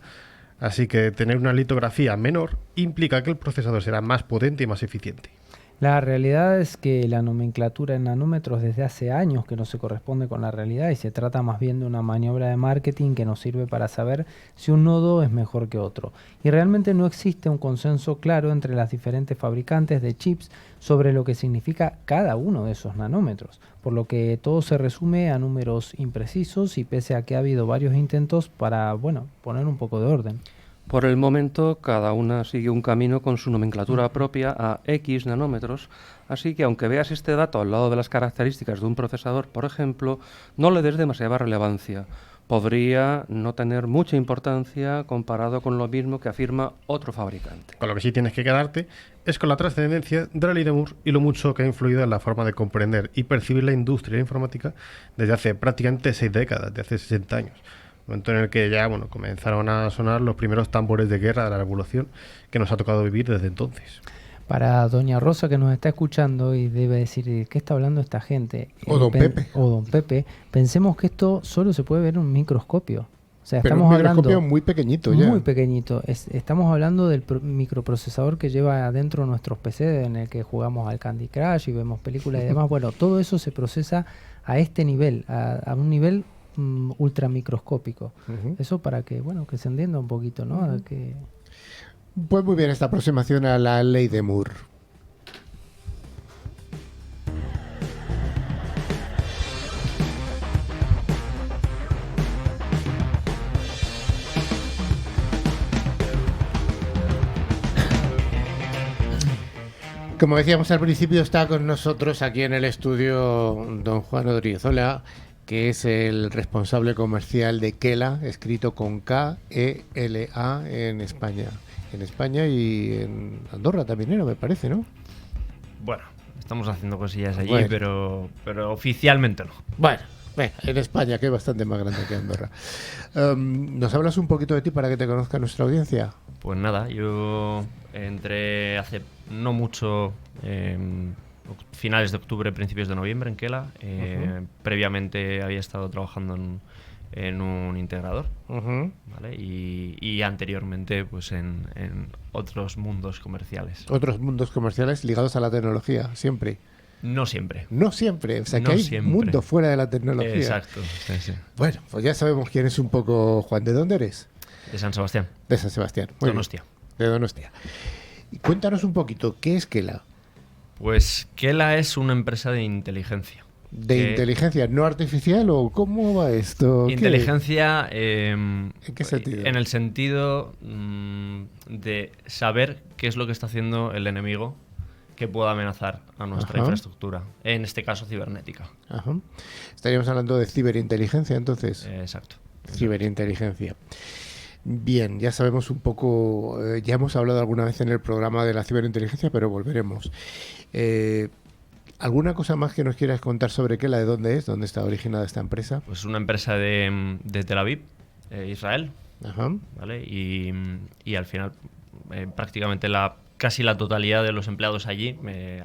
Así que tener una litografía menor implica que el procesador será más potente y más eficiente. La realidad es que la nomenclatura en nanómetros desde hace años que no se corresponde con la realidad y se trata más bien de una maniobra de marketing que nos sirve para saber si un nodo es mejor que otro. Y realmente no existe un consenso claro entre las diferentes fabricantes de chips sobre lo que significa cada uno de esos nanómetros, por lo que todo se resume a números imprecisos y pese a que ha habido varios intentos para, poner un poco de orden. Por el momento, cada una sigue un camino con su nomenclatura propia a X nanómetros, así que aunque veas este dato al lado de las características de un procesador, por ejemplo, no le des demasiada relevancia. Podría no tener mucha importancia comparado con lo mismo que afirma otro fabricante. Con lo que sí tienes que quedarte es con la trascendencia de la ley de Moore y lo mucho que ha influido en la forma de comprender y percibir la industria informática desde hace prácticamente 6 décadas, de hace 60 años. Momento en el que ya comenzaron a sonar los primeros tambores de guerra de la revolución que nos ha tocado vivir desde entonces. Para doña Rosa que nos está escuchando y debe decir ¿de qué está hablando esta gente? O don Pepe. O don Pepe, pensemos que esto solo se puede ver en un microscopio. O sea, pero estamos un microscopio hablando muy pequeñito ya. Muy pequeñito. Estamos hablando del microprocesador que lleva adentro nuestros PC, en el que jugamos al Candy Crush y vemos películas y demás. Bueno, todo eso se procesa a este nivel, a un nivel ultramicroscópico. Eso para que que se entienda un poquito, ¿no? Pues muy bien, esta aproximación a la ley de Moore. Como decíamos al principio, está con nosotros aquí en el estudio don Juan Rodríguez-Ola, que es el responsable comercial de Kela, escrito con K-E-L-A en España. En España y en Andorra también era, me parece, ¿no? Bueno, estamos haciendo cosillas allí, pero oficialmente no. Bueno, Bueno, en España, que es bastante más grande que Andorra. ¿Nos hablas un poquito de ti para que te conozca nuestra audiencia? Pues nada, yo entré hace no mucho, finales de octubre, principios de noviembre en Kela. Previamente había estado trabajando en un integrador, ¿vale? Y anteriormente pues en otros mundos comerciales. Otros mundos comerciales ligados a la tecnología, siempre. No siempre. No siempre, o sea que No hay siempre. mundo fuera de la tecnología. Exacto, sí, sí. Bueno, pues ya sabemos quién es un poco Juan. ¿De dónde eres? De San Sebastián. De San Sebastián. Muy bien. Donostia. De Donostia. Y cuéntanos un poquito, ¿qué es Kela? Pues Kela es una empresa de inteligencia. ¿De inteligencia no artificial o cómo va esto? Inteligencia ¿En qué sentido? En el sentido de saber qué es lo que está haciendo el enemigo que pueda amenazar a nuestra infraestructura, en este caso cibernética. Ajá. Estaríamos hablando de ciberinteligencia, entonces. Exacto. Ciberinteligencia. Bien, ya sabemos un poco, ya hemos hablado alguna vez en el programa de la ciberinteligencia, pero volveremos. ¿Alguna cosa más que nos quieras contar sobre Kela? ¿De dónde es? ¿Dónde está originada esta empresa? Pues una empresa de Tel Aviv, Israel, Ajá. ¿vale? Y al final prácticamente casi la totalidad de los empleados allí,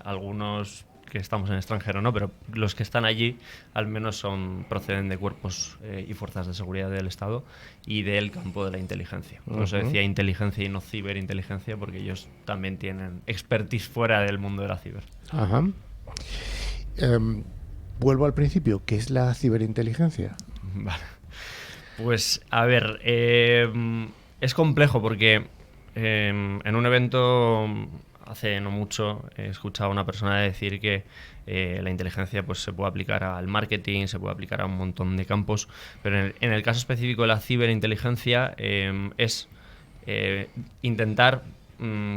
algunos que estamos en el extranjero no, pero los que están allí al menos proceden de cuerpos y fuerzas de seguridad del Estado y del campo de la inteligencia. Por eso decía inteligencia y no ciberinteligencia, porque ellos también tienen expertise fuera del mundo de la ciber. Ajá. Vuelvo al principio, ¿qué es la ciberinteligencia? Vale. Pues a ver, es complejo porque en un evento hace no mucho he escuchado a una persona decir que la inteligencia pues se puede aplicar al marketing, se puede aplicar a un montón de campos, pero en el caso específico de la ciberinteligencia es intentar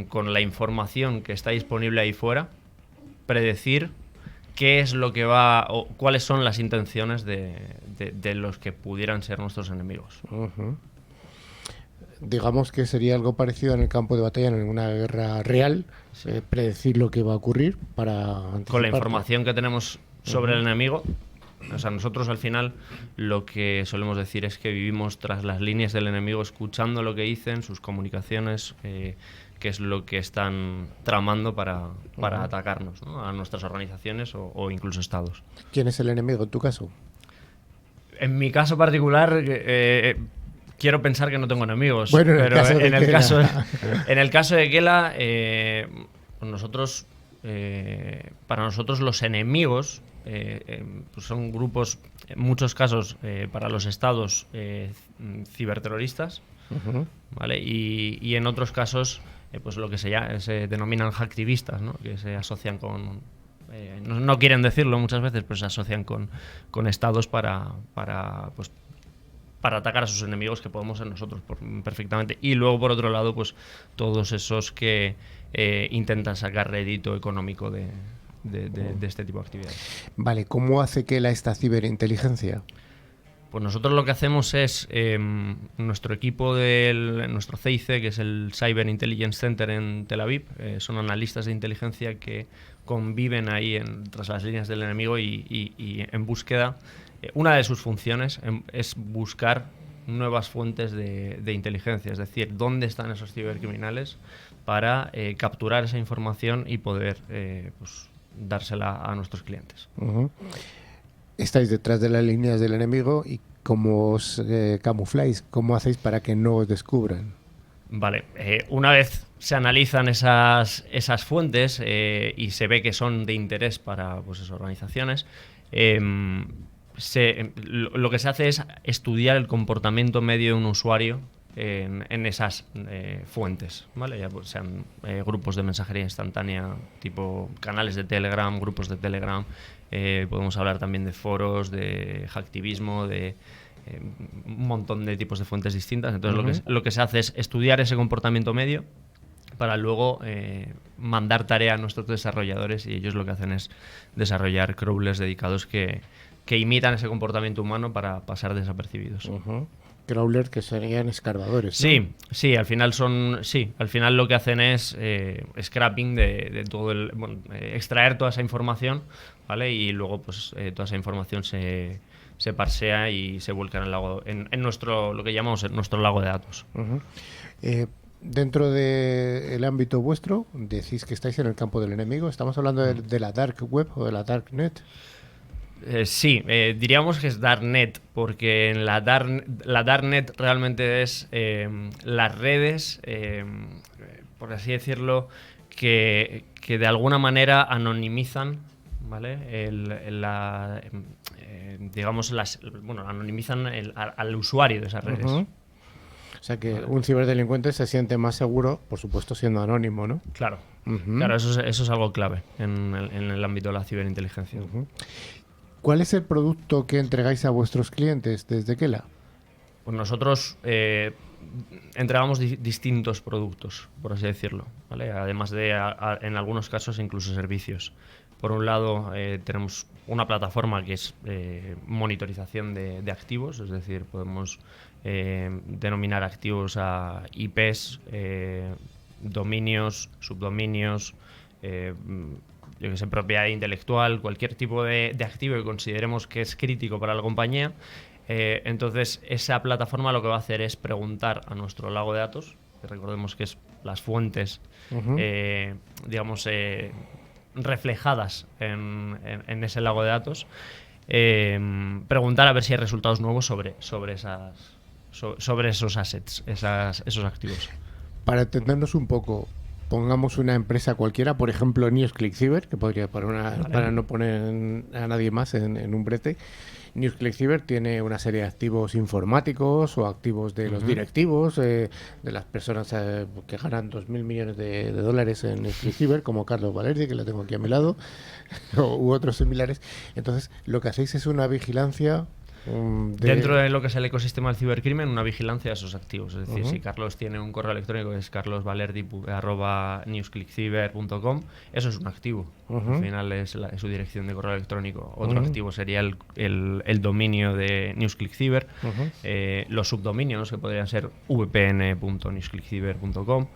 con la información que está disponible ahí fuera predecir qué es lo que va o cuáles son las intenciones de los que pudieran ser nuestros enemigos. Digamos que sería algo parecido en el campo de batalla, en una guerra real, predecir lo que va a ocurrir para anticipar. Con la información que tenemos sobre el enemigo, o sea, nosotros al final lo que solemos decir es que vivimos tras las líneas del enemigo, escuchando lo que dicen, sus comunicaciones, qué es lo que están tramando para atacarnos, ¿no? A nuestras organizaciones o incluso estados. ¿Quién es el enemigo en tu caso? En mi caso particular, quiero pensar que no tengo enemigos, bueno, pero en el caso de Kela, nosotros, para nosotros los enemigos pues son grupos, en muchos casos para los estados ciberterroristas, ¿vale? Y en otros casos pues lo que se denominan hacktivistas, ¿no? Que se asocian con no quieren decirlo muchas veces, pero se asocian con estados para atacar a sus enemigos, que podemos ser nosotros perfectamente. Y luego, por otro lado, pues todos esos que intentan sacar rédito económico de este tipo de actividades. Vale, ¿cómo hace Kela esta ciberinteligencia? Pues nosotros lo que hacemos es, nuestro equipo nuestro CIC, que es el Cyber Intelligence Center en Tel Aviv, son analistas de inteligencia que conviven ahí tras las líneas del enemigo y en búsqueda. Una de sus funciones es buscar nuevas fuentes de inteligencia, es decir, dónde están esos cibercriminales para capturar esa información y poder pues, dársela a nuestros clientes. Estáis detrás de las líneas del enemigo y ¿cómo os camufláis? ¿Cómo hacéis para que no os descubran? Vale, una vez se analizan esas fuentes y se ve que son de interés para pues, esas organizaciones, lo que se hace es estudiar el comportamiento medio de un usuario en esas fuentes, ¿vale? Ya pues, sean grupos de mensajería instantánea, tipo canales de Telegram, grupos de Telegram, podemos hablar también de foros, de hacktivismo, de un montón de tipos de fuentes distintas. Entonces lo que se hace es estudiar ese comportamiento medio para luego mandar tarea a nuestros desarrolladores, y ellos lo que hacen es desarrollar crawlers dedicados que imitan ese comportamiento humano para pasar desapercibidos. Crawlers que serían escarbadores, ¿no? Sí, al final lo que hacen es scrapping de todo extraer toda esa información ¿vale? Y luego pues toda esa información se parsea y se vuelca en nuestro, lo que llamamos nuestro lago de datos. Dentro del ámbito vuestro, decís que estáis en el campo del enemigo. ¿Estamos hablando de la dark web o de la darknet? Sí, diríamos que es darknet, porque en la darknet realmente es las redes, por así decirlo, que de alguna manera anonimizan, ¿vale? Anonimizan al usuario de esas redes. O sea que un ciberdelincuente se siente más seguro, por supuesto, siendo anónimo, ¿no? Claro, claro, eso es algo clave en el ámbito de la ciberinteligencia. ¿Cuál es el producto que entregáis a vuestros clientes desde Kela? Pues nosotros entregamos distintos productos, por así decirlo, ¿vale? Además de, en algunos casos, incluso servicios. Por un lado, tenemos una plataforma que es monitorización de activos, es decir, podemos denominar activos a IPs, dominios, subdominios, yo que sé, propiedad intelectual, cualquier tipo de activo que consideremos que es crítico para la compañía. Entonces, esa plataforma lo que va a hacer es preguntar a nuestro lago de datos, que recordemos que es las fuentes, digamos, reflejadas en ese lago de datos, preguntar a ver si hay resultados nuevos sobre esos assets, esos activos. Para entendernos un poco, pongamos una empresa cualquiera, por ejemplo NewsClickCyber, que podría para no poner a nadie más en un brete. NewsClickCyber tiene una serie de activos informáticos o activos de los directivos, de las personas que ganan 2.000 millones de dólares en NewsClickCyber, como Carlos Valerdi, que lo tengo aquí a mi lado, u otros similares. Entonces, lo que hacéis es una vigilancia dentro de lo que es el ecosistema del cibercrimen, una vigilancia de esos activos. Es decir, si Carlos tiene un correo electrónico que es carlosvalerdi@newsclickcyber.com, eso es un activo. Al final es su dirección de correo electrónico. Otro activo sería el dominio de NewsClickCyber, los subdominios, que podrían ser vpn.newsclickcyber.com,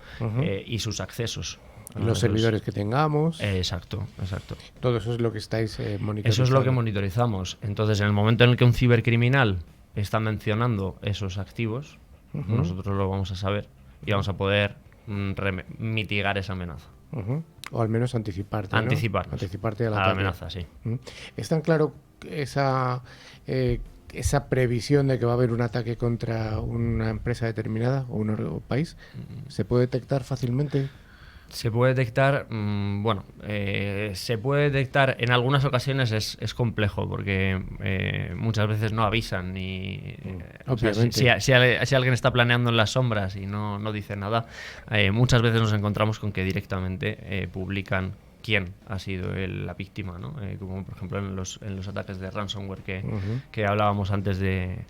y sus accesos. Los servidores que tengamos. Exacto. Todo eso es lo que estáis monitorizando. Eso es lo que monitorizamos. Entonces, en el momento en el que un cibercriminal está mencionando esos activos, nosotros lo vamos a saber y vamos a poder mitigar esa amenaza. O al menos anticiparte. Anticiparte a la amenaza, sí. ¿Es tan claro esa previsión de que va a haber un ataque contra una empresa determinada o un país? ¿Se puede detectar fácilmente? Se puede detectar, se puede detectar, en algunas ocasiones es complejo porque muchas veces no avisan y si alguien está planeando en las sombras y no dice nada, muchas veces nos encontramos con que directamente publican quién ha sido la víctima, ¿no? Como por ejemplo en los ataques de ransomware que hablábamos antes de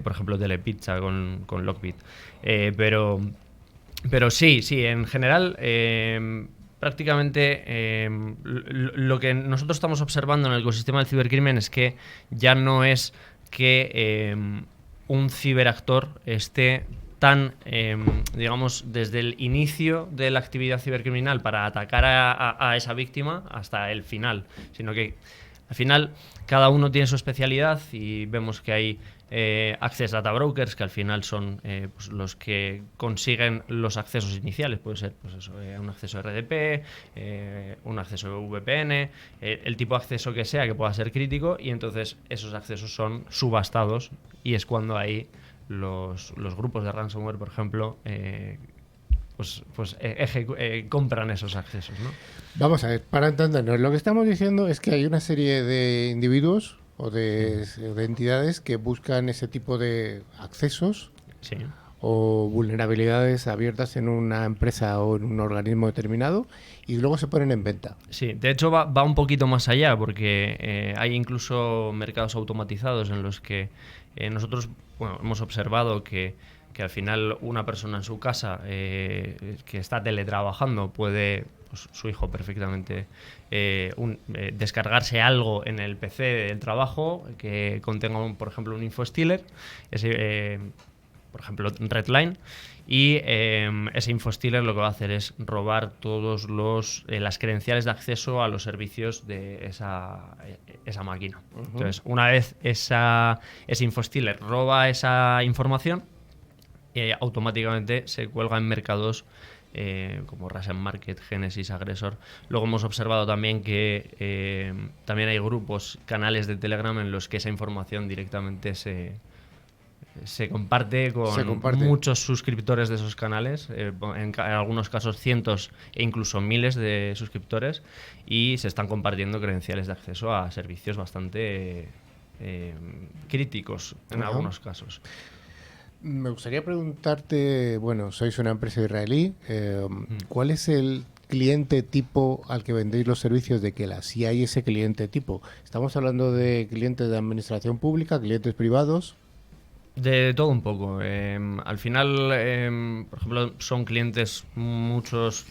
por ejemplo Telepizza con Lockbit, pero sí, en general, prácticamente lo que nosotros estamos observando en el ecosistema del cibercrimen es que ya no es que un ciberactor esté tan, digamos, desde el inicio de la actividad cibercriminal para atacar a esa víctima hasta el final, sino que al final cada uno tiene su especialidad y vemos que hay access data brokers que al final son pues los que consiguen los accesos iniciales. Puede ser pues eso, un acceso RDP, un acceso VPN, el tipo de acceso que sea que pueda ser crítico, y entonces esos accesos son subastados y es cuando ahí los grupos de ransomware, por ejemplo, compran esos accesos, ¿no? Vamos a ver, para entendernos, lo que estamos diciendo es que hay una serie de individuos o de entidades que buscan ese tipo de accesos o vulnerabilidades abiertas en una empresa o en un organismo determinado y luego se ponen en venta. Sí, de hecho va un poquito más allá porque hay incluso mercados automatizados en los que nosotros hemos observado que al final una persona en su casa que está teletrabajando puede, pues, su hijo perfectamente, descargarse algo en el PC del trabajo que contenga, por ejemplo, un infostealer. por ejemplo, Redline. Y ese infostealer lo que va a hacer es robar todos las credenciales de acceso a los servicios de esa máquina. Entonces, una vez ese infostealer roba esa información, automáticamente se cuelga en mercados como Russian Market, Genesis, Aggressor. Luego hemos observado también que también hay grupos, canales de Telegram en los que esa información directamente se comparte con muchos suscriptores de esos canales, en algunos casos cientos e incluso miles de suscriptores, y se están compartiendo credenciales de acceso a servicios bastante críticos en algunos casos. Me gustaría preguntarte, bueno, sois una empresa israelí, ¿cuál es el cliente tipo al que vendéis los servicios de Kela? Si hay ese cliente tipo. ¿Estamos hablando de clientes de administración pública, clientes privados? De todo un poco. Al final, por ejemplo, son clientes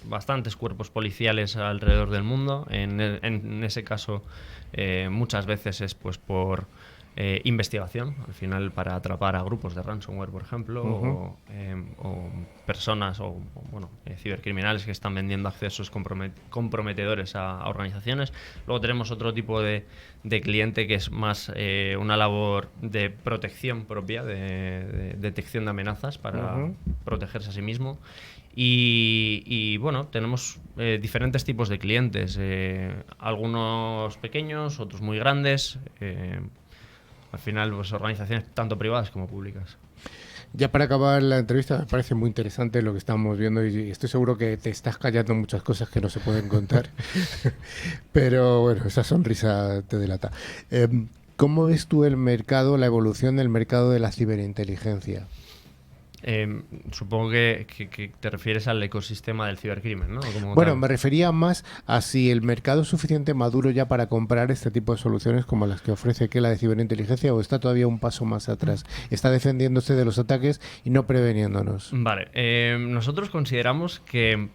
bastantes cuerpos policiales alrededor del mundo. En ese caso, muchas veces es pues por investigación, al final para atrapar a grupos de ransomware, por ejemplo, o personas o cibercriminales que están vendiendo accesos comprometedores a organizaciones. Luego tenemos otro tipo de cliente que es más una labor de protección propia, de detección de amenazas para protegerse a sí mismo. Y bueno, tenemos diferentes tipos de clientes, algunos pequeños, otros muy grandes. Al final, pues organizaciones tanto privadas como públicas. Ya para acabar la entrevista, me parece muy interesante lo que estamos viendo y estoy seguro que te estás callando muchas cosas que no se pueden contar. Pero bueno, esa sonrisa te delata. ¿Cómo ves tú el mercado, la evolución del mercado de la ciberinteligencia? Supongo que te refieres al ecosistema del cibercrimen, ¿no? Bueno, me refería más a si el mercado es suficiente maduro ya para comprar este tipo de soluciones como las que ofrece Kela de ciberinteligencia, o está todavía un paso más atrás. Está defendiéndose de los ataques y no preveniéndonos. Vale. Nosotros consideramos que,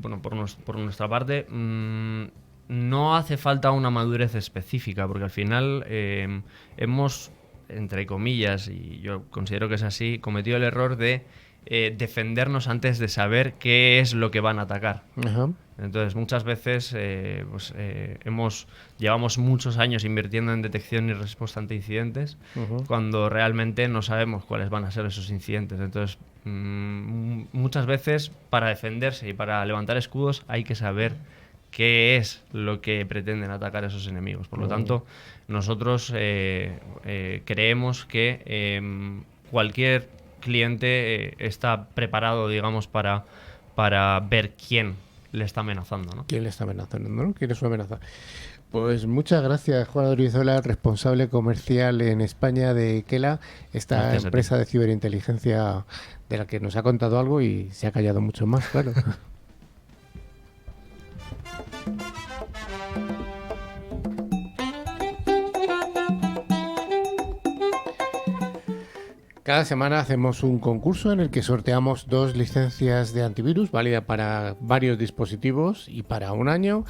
por nuestra parte, no hace falta una madurez específica, porque al final hemos, entre comillas, y yo considero que es así, cometido el error de defendernos antes de saber qué es lo que van a atacar. Entonces, muchas veces llevamos muchos años invirtiendo en detección y respuesta ante incidentes, cuando realmente no sabemos cuáles van a ser esos incidentes. Entonces, muchas veces para defenderse y para levantar escudos hay que saber qué es lo que pretenden atacar esos enemigos. Por lo tanto, nosotros creemos que cualquier cliente está preparado, digamos, para ver quién le está amenazando, ¿no? ¿Quién le está amenazando, no? ¿Quién es una amenaza? Pues muchas gracias, Juan Odrizola, responsable comercial en España de Kela, esta empresa de ciberinteligencia de la que nos ha contado algo y se ha callado mucho más, claro. Cada semana hacemos un concurso en el que sorteamos 2 licencias de antivirus, válida para varios dispositivos y para un año.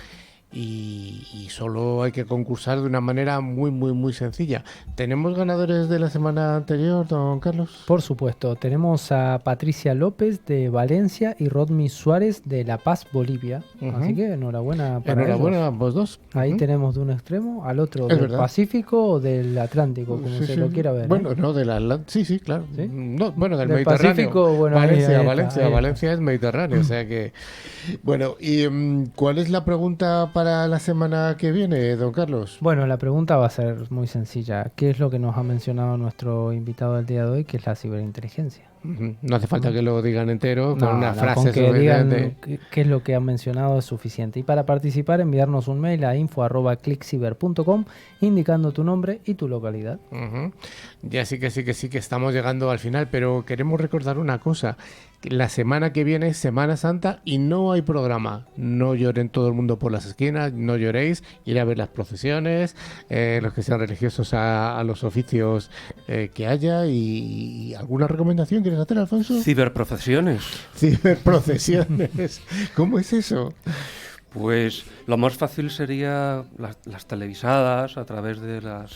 Y solo hay que concursar de una manera muy, muy, muy sencilla. ¿Tenemos ganadores de la semana anterior, don Carlos? Por supuesto. Tenemos a Patricia López de Valencia y Rodmi Suárez de La Paz, Bolivia. Así que enhorabuena para enhorabuena ellos. A vos dos. Ahí tenemos de un extremo al otro, del Pacífico o del Atlántico, como se lo quiera ver. Bueno, no, del Atlántico. Sí, claro. ¿Sí? No, bueno, del Mediterráneo. Pacífico, bueno, Valencia es Mediterráneo. O sea que... Bueno, ¿y cuál es la pregunta para la semana que viene, don Carlos? Bueno, la pregunta va a ser muy sencilla. ¿Qué es lo que nos ha mencionado nuestro invitado del día de hoy, que es la ciberinteligencia? No hace falta que lo digan entero, con una frase con que digan qué es lo que han mencionado es suficiente. Y para participar, enviarnos un mail a info@clickciber.com indicando tu nombre y tu localidad. Ya sí que estamos llegando al final, pero queremos recordar una cosa. La semana que viene es Semana Santa y no hay programa. No lloren todo el mundo por las esquinas, no lloréis, ir a ver las procesiones, los que sean religiosos a los oficios que haya. Y ¿alguna recomendación quieres hacer, Alfonso? Ciberprocesiones. Ciberprocesiones. ¿Cómo es eso? Pues lo más fácil sería las televisadas a través de la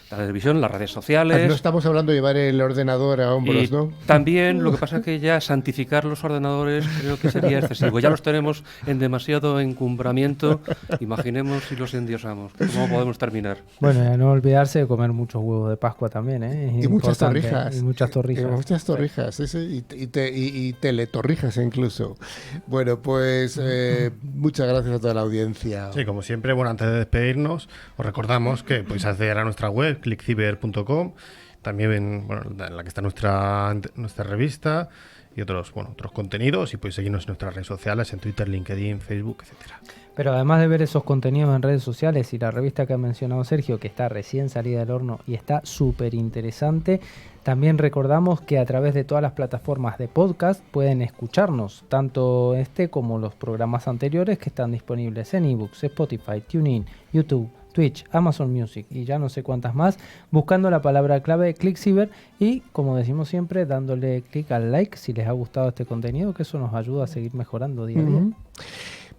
televisión, las redes sociales. No estamos hablando de llevar el ordenador a hombros, Y ¿no? también, lo que pasa es que ya santificar los ordenadores creo que sería excesivo. Ya los tenemos en demasiado encumbramiento. Imaginemos si los endiosamos. ¿Cómo podemos terminar? Bueno, y a no olvidarse de comer muchos huevos de Pascua también, ¿eh? Es Y muchas importante, torrijas. Y muchas torrijas. Y muchas torrijas, sí, sí, y teletorrijas incluso. Bueno, pues muchas gracias a toda la audiencia. Sí, como siempre, bueno, antes de despedirnos, os recordamos que podéis acceder a nuestra web, clickciber.com, también en la que está nuestra revista y otros contenidos, y podéis seguirnos en nuestras redes sociales, en Twitter, LinkedIn, Facebook, etcétera. Pero además de ver esos contenidos en redes sociales y la revista que ha mencionado Sergio, que está recién salida del horno y está súper interesante, también recordamos que a través de todas las plataformas de podcast pueden escucharnos, tanto este como los programas anteriores que están disponibles en ebooks, Spotify, TuneIn, YouTube, Twitch, Amazon Music y ya no sé cuántas más, buscando la palabra clave ClickCiber y, como decimos siempre, dándole clic al like si les ha gustado este contenido, que eso nos ayuda a seguir mejorando día a día.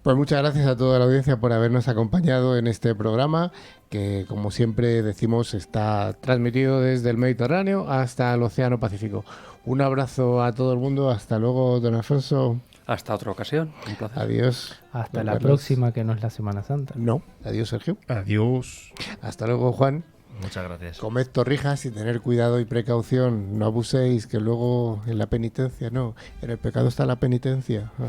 Pues muchas gracias a toda la audiencia por habernos acompañado en este programa, que como siempre decimos está transmitido desde el Mediterráneo hasta el Océano Pacífico. Un abrazo a todo el mundo, hasta luego, don Alfonso. Hasta otra ocasión. Un placer. Adiós. Hasta Don la Carlos. próxima, que no es la Semana Santa. No, adiós, Sergio. Adiós. Hasta luego, Juan. Muchas gracias. Comed torrijas y tener cuidado y precaución. No abuséis, que luego en la penitencia, no. En el pecado está la penitencia. Ah.